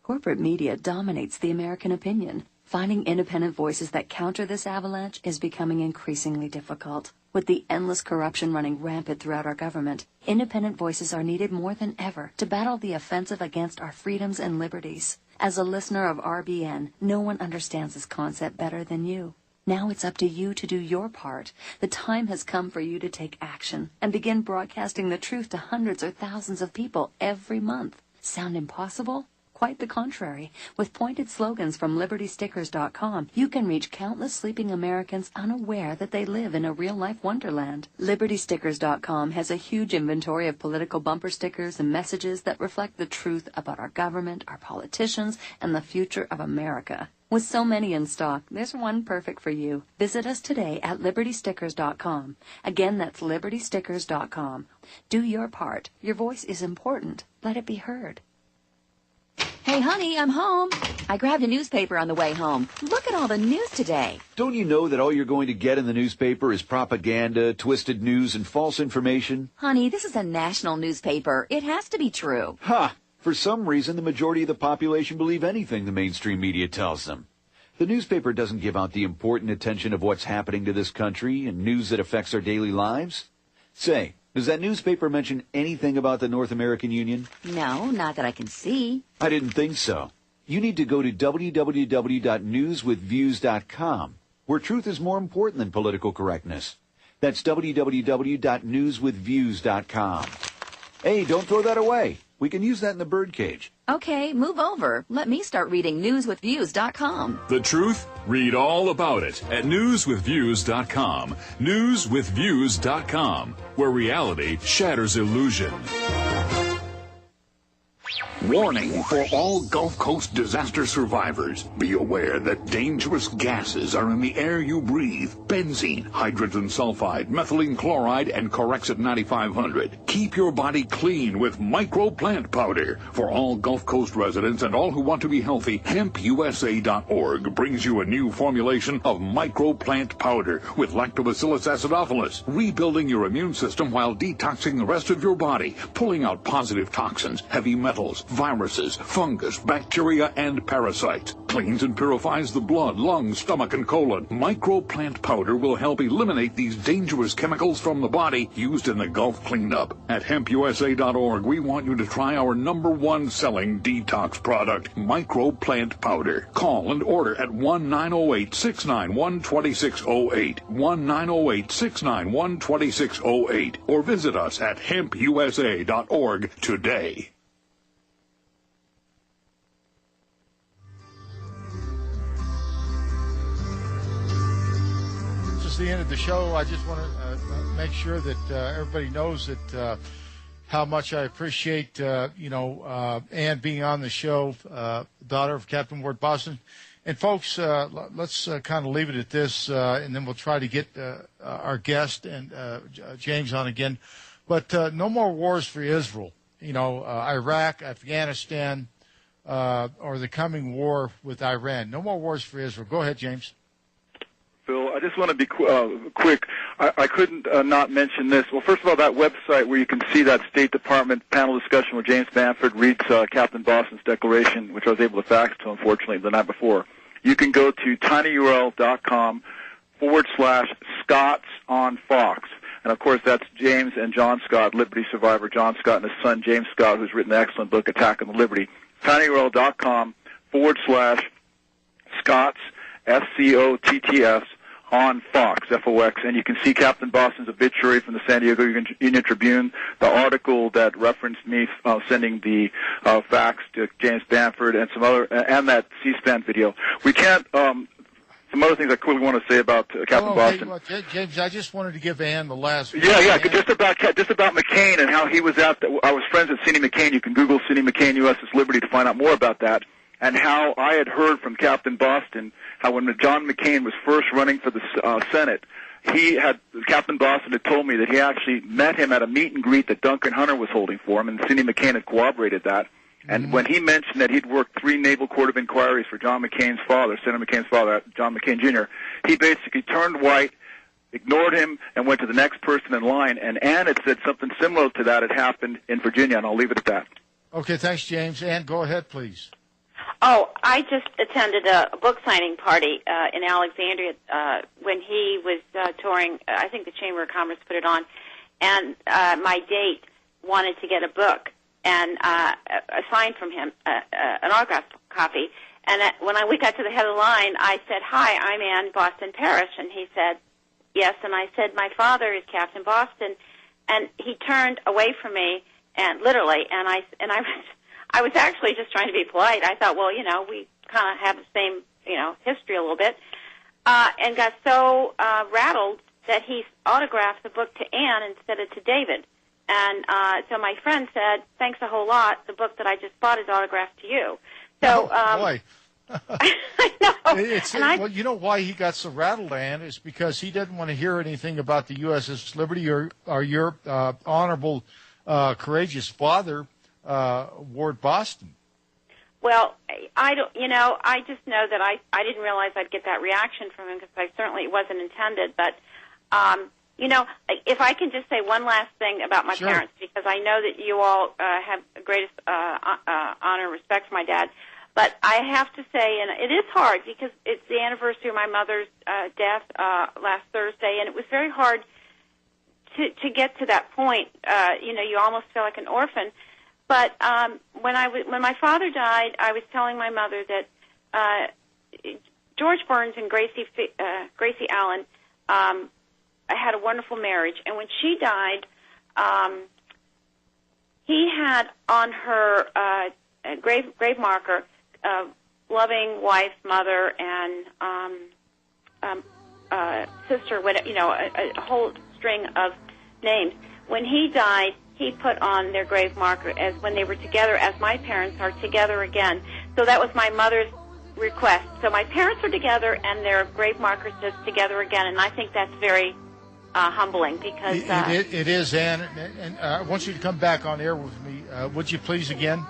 Corporate media dominates the American opinion. Finding independent voices that counter this avalanche is becoming increasingly difficult. With the endless corruption running rampant throughout our government, independent voices are needed more than ever to battle the offensive against our freedoms and liberties. As a listener of RBN, no one understands this concept better than you. Now it's up to you to do your part. The time has come for you to take action and begin broadcasting the truth to hundreds or thousands of people every month. Sound impossible? Quite the contrary. With pointed slogans from LibertyStickers.com, you can reach countless sleeping Americans unaware that they live in a real-life wonderland. LibertyStickers.com has a huge inventory of political bumper stickers and messages that reflect the truth about our government, our politicians, and the future of America. With so many in stock, there's one perfect for you. Visit us today at LibertyStickers.com. Again, that's LibertyStickers.com. Do your part. Your voice is important. Let it be heard. Hey, honey, I'm home. I grabbed a newspaper on the way home. Look at all the news today. Don't you know that all you're going to get in the newspaper is propaganda, twisted news, and false information? Honey, this is a national newspaper. It has to be true. Ha! For some reason, the majority of the population believe anything the mainstream media tells them. The newspaper doesn't give out the important attention of what's happening to this country and news that affects our daily lives. Say, does that newspaper mention anything about the North American Union? No, not that I can see. I didn't think so. You need to go to www.newswithviews.com, where truth is more important than political correctness. That's www.newswithviews.com. Hey, don't throw that away. We can use that in the birdcage. Okay, move over. Let me start reading newswithviews.com. The truth? Read all about it at newswithviews.com. Newswithviews.com, where reality shatters illusion. Warning for all Gulf Coast disaster survivors. Be aware that dangerous gases are in the air you breathe. Benzene, hydrogen sulfide, methylene chloride, and Corexit 9500. Keep your body clean with microplant powder. For all Gulf Coast residents and all who want to be healthy, hempusa.org brings you a new formulation of microplant powder with lactobacillus acidophilus, rebuilding your immune system while detoxing the rest of your body, pulling out positive toxins, heavy metals, viruses, fungus, bacteria, and parasites. Cleans and purifies the blood, lungs, stomach, and colon. Microplant powder will help eliminate these dangerous chemicals from the body used in the Gulf cleanup. At hempusa.org, we want you to try our #1 selling detox product, Microplant Powder. Call and order at 1-908-691-2608, 1-908-691-2608, or visit us at hempusa.org today. The end of the show. I just want to make sure that everybody knows that how much I appreciate Ann being on the show, daughter of Captain Ward Boston. And folks, let's kind of leave it at this, and then we'll try to get our guest and James on again. But no more wars for Israel. Iraq, Afghanistan, or the coming war with Iran. No more wars for Israel. Go ahead, James. Phil, I just want to be quick. I couldn't not mention this. Well, first of all, that website where you can see that State Department panel discussion where James Bamford reads Captain Boston's declaration, which I was able to fax to him, unfortunately, the night before. You can go to tinyurl.com/Scots on Fox. And, of course, that's James and John Scott, Liberty survivor John Scott and his son James Scott, who's written the excellent book, Attack on the Liberty. tinyurl.com/Scots, SCOTTS, on Fox, FOX, and you can see Captain Boston's obituary from the San Diego Union Tribune, the article that referenced me sending the fax to James Bamford, and some other, and that C-SPAN video. We can't. Some other things I quickly want to say about Captain Boston. Well, James, I just wanted to give Ann the last. Yeah, just about McCain and how he was out. I was friends with Sidney McCain. You can Google Sidney McCain USS Liberty to find out more about that. And how I had heard from Captain Boston how when John McCain was first running for the Senate, Captain Boston had told me that he actually met him at a meet and greet that Duncan Hunter was holding for him, and Sidney McCain had corroborated that. And when he mentioned that he'd worked 3 Naval Court of Inquiries for John McCain's father, Senator McCain's father, John McCain Jr., he basically turned white, ignored him, and went to the next person in line. And Ann had said something similar to that had happened in Virginia, and I'll leave it at that. Okay, thanks, James. Ann, go ahead, please. Oh, I just attended a book signing party in Alexandria when he was touring. I think the Chamber of Commerce put it on, and my date wanted to get a book and signed from him, an autograph copy. And when we got to the head of the line, I said, "Hi, I'm Ann Boston Parish," and he said, "Yes." And I said, "My father is Captain Boston," and he turned away from me, and literally, and I was actually just trying to be polite. I thought, well, we kind of have the same, history a little bit, and got so rattled that he autographed the book to Ann instead of to David. And so my friend said, "Thanks a whole lot. The book that I just bought is autographed to you." So, boy. I know. Well, you know why he got so rattled, Ann, is because he didn't want to hear anything about the USS Liberty or your honorable, courageous father, Ward Boston. Well, I don't. I just know that I didn't realize I'd get that reaction from him because it wasn't intended. But if I can just say one last thing about my parents, because I know that you all have the greatest honor and respect for my dad. But I have to say, and it is hard because it's the anniversary of my mother's death last Thursday, and it was very hard to get to that point. You almost feel like an orphan. But when my father died, I was telling my mother that George Burns and Gracie Allen had a wonderful marriage, and when she died, he had on her grave marker loving wife, mother, and sister. A whole string of names. When he died, he put on their grave marker as when they were together, as my parents are together again. So that was my mother's request. So my parents are together, and their grave marker's just together again, and I think that's very humbling because it is, Ann, and I want you to come back on air with me. Would you please again?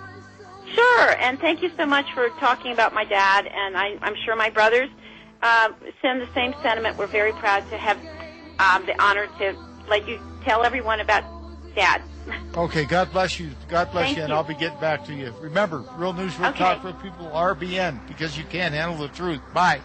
Sure, and thank you so much for talking about my dad, and I'm sure my brothers send the same sentiment. We're very proud to have the honor to let you tell everyone about Dad. Okay, God bless you. God bless Thank you, and you. I'll be getting back to you. Remember, Real News, Real Talk, Real People, RBN, because you can't handle the truth. Bye.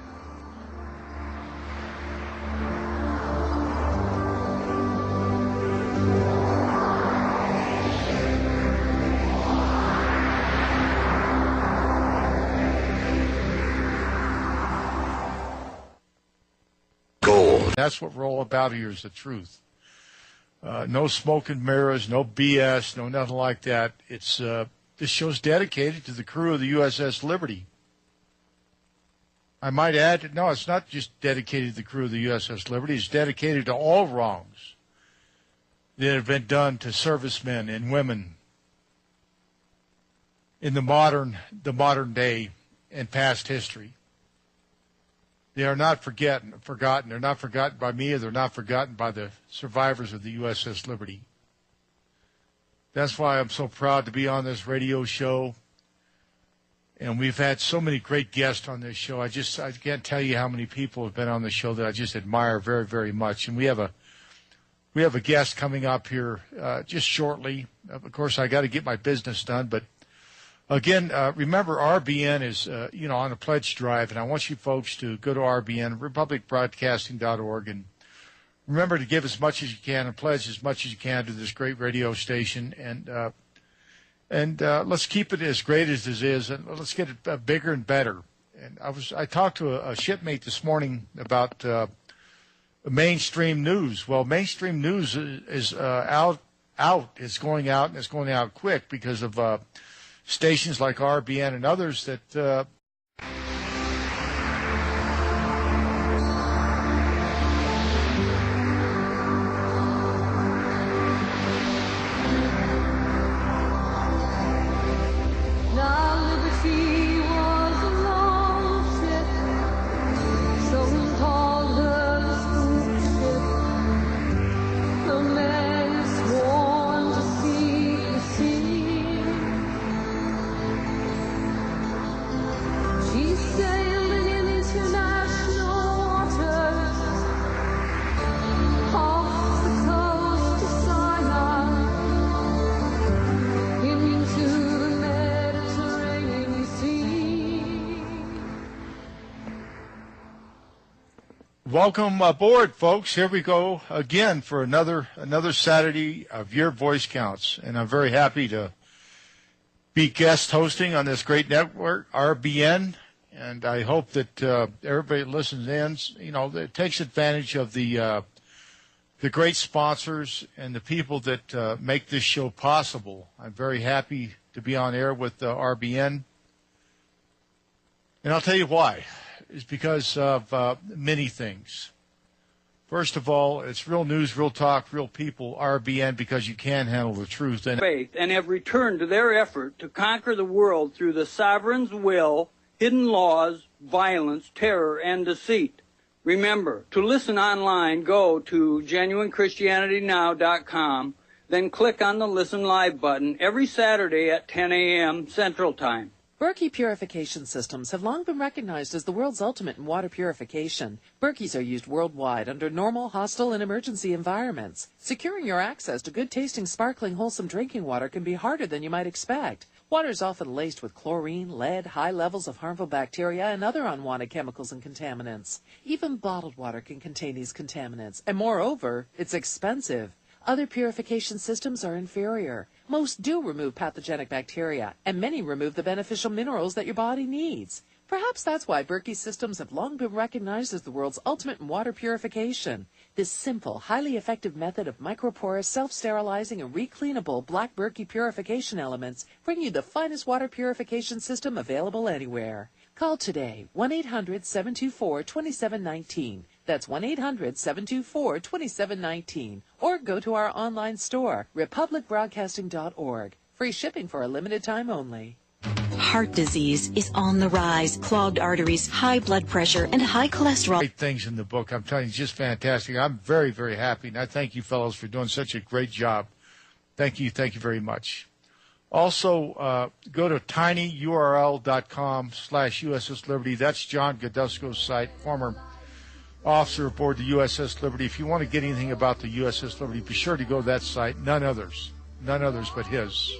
Gold. That's what we're all about here is the truth. No smoke and mirrors, no BS, no nothing like that. It's this show's dedicated to the crew of the USS Liberty. I might add, no, it's not just dedicated to the crew of the USS Liberty. It's dedicated to all wrongs that have been done to servicemen and women in the modern day and past history. They are not forgotten. They're not forgotten by me, or they're not forgotten by the survivors of the USS Liberty. That's why I'm so proud to be on this radio show. And we've had so many great guests on this show. I can't tell you how many people have been on the show that I just admire very, very much. And we have a guest coming up here just shortly. Of course, I got to get my business done, but again, remember, RBN is, on a pledge drive, and I want you folks to go to RBN, republicbroadcasting.org, and remember to give as much as you can and pledge as much as you can to this great radio station, and let's keep it as great as this is, and let's get it bigger and better. And I talked to a shipmate this morning about mainstream news. Well, mainstream news is out. It's going out, and it's going out quick because of stations like RBN and others that welcome aboard, folks. Here we go again for another Saturday of Your Voice Counts. And I'm very happy to be guest hosting on this great network, RBN. And I hope that everybody that listens in, that takes advantage of the great sponsors and the people that make this show possible. I'm very happy to be on air with RBN. And I'll tell you why. Is because of many things. First of all, it's real news, real talk, real people, RBN, because you can handle the truth. And faith and have returned to their effort to conquer the world through the sovereign's will, hidden laws, violence, terror, and deceit. Remember, to listen online, go to GenuineChristianityNow.com, then click on the Listen Live button every Saturday at 10 a.m. Central Time. Berkey purification systems have long been recognized as the world's ultimate in water purification. Berkeys are used worldwide under normal, hostile, and emergency environments. Securing your access to good-tasting, sparkling, wholesome drinking water can be harder than you might expect. Water is often laced with chlorine, lead, high levels of harmful bacteria, and other unwanted chemicals and contaminants. Even bottled water can contain these contaminants, and moreover, it's expensive. Other purification systems are inferior. Most do remove pathogenic bacteria, and many remove the beneficial minerals that your body needs. Perhaps that's why Berkey systems have long been recognized as the world's ultimate in water purification. This simple, highly effective method of microporous, self-sterilizing, and recleanable black Berkey purification elements bring you the finest water purification system available anywhere. Call today, 1-800-724-2719. That's 1-800-724-2719. Or go to our online store, republicbroadcasting.org. Free shipping for a limited time only. Heart disease is on the rise. Clogged arteries, high blood pressure, and high cholesterol. Great things in the book. I'm telling you, just fantastic. I'm very, very happy. And I thank you fellows for doing such a great job. Thank you very much. Also, go to tinyurl.com/USS Liberty. That's John Godusco's site, former officer aboard the USS Liberty. If you want to get anything about the USS Liberty, be sure to go to that site. None others but his.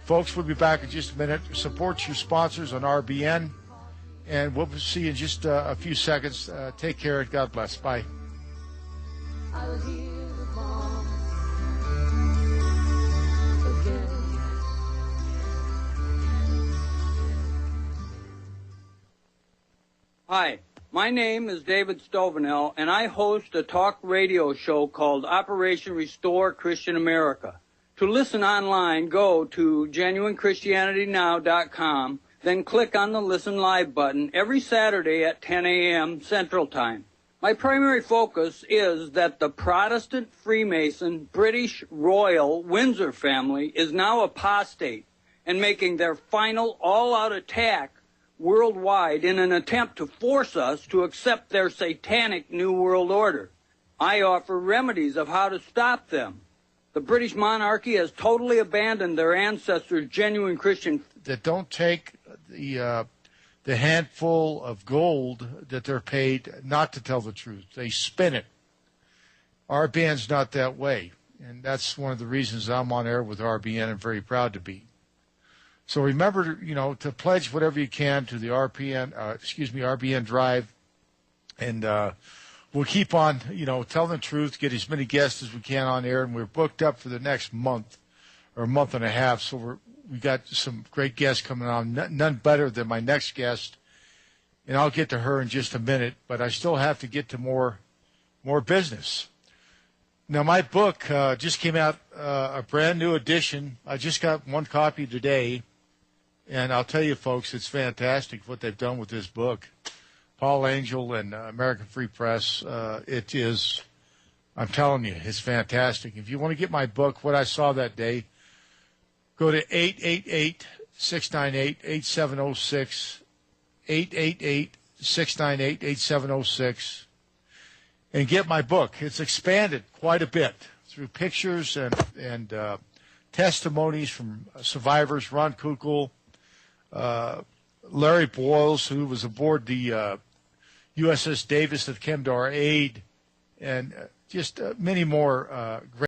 Folks, we'll be back in just a minute. Support your sponsors on RBN, and we'll see you in just a few seconds. Take care. God bless. Bye. Hi, my name is David Stovenell, and I host a talk radio show called Operation Restore Christian America. To listen online, go to GenuineChristianityNow.com, then click on the Listen Live button every Saturday at 10 a.m. Central Time. My primary focus is that the Protestant Freemason British Royal Windsor family is now apostate and making their final all-out attack worldwide in an attempt to force us to accept their satanic New World Order. I offer remedies of how to stop them. The British monarchy has totally abandoned their ancestors' genuine Christian... That don't take the handful of gold that they're paid not to tell the truth. They spin it. RBN's not that way. And that's one of the reasons I'm on air with RBN and very proud to be. So remember, to pledge whatever you can to the RBN Drive. And we'll keep on, telling the truth, get as many guests as we can on air. And we're booked up for the next month or a month and a half. So we got some great guests coming on, none better than my next guest. And I'll get to her in just a minute. But I still have to get to more more business. Now, my book just came out, a brand new edition. I just got one copy today, and I'll tell you, folks, it's fantastic what they've done with this book. Paul Angel and American Free Press, it is, I'm telling you, it's fantastic. If you want to get my book, What I Saw That Day, go to 888-698-8706, 888-698-8706, and get my book. It's expanded quite a bit through pictures and testimonies from survivors, Ron Kukul, Larry Boyles, who was aboard the USS Davis that came to our aid, and just many more great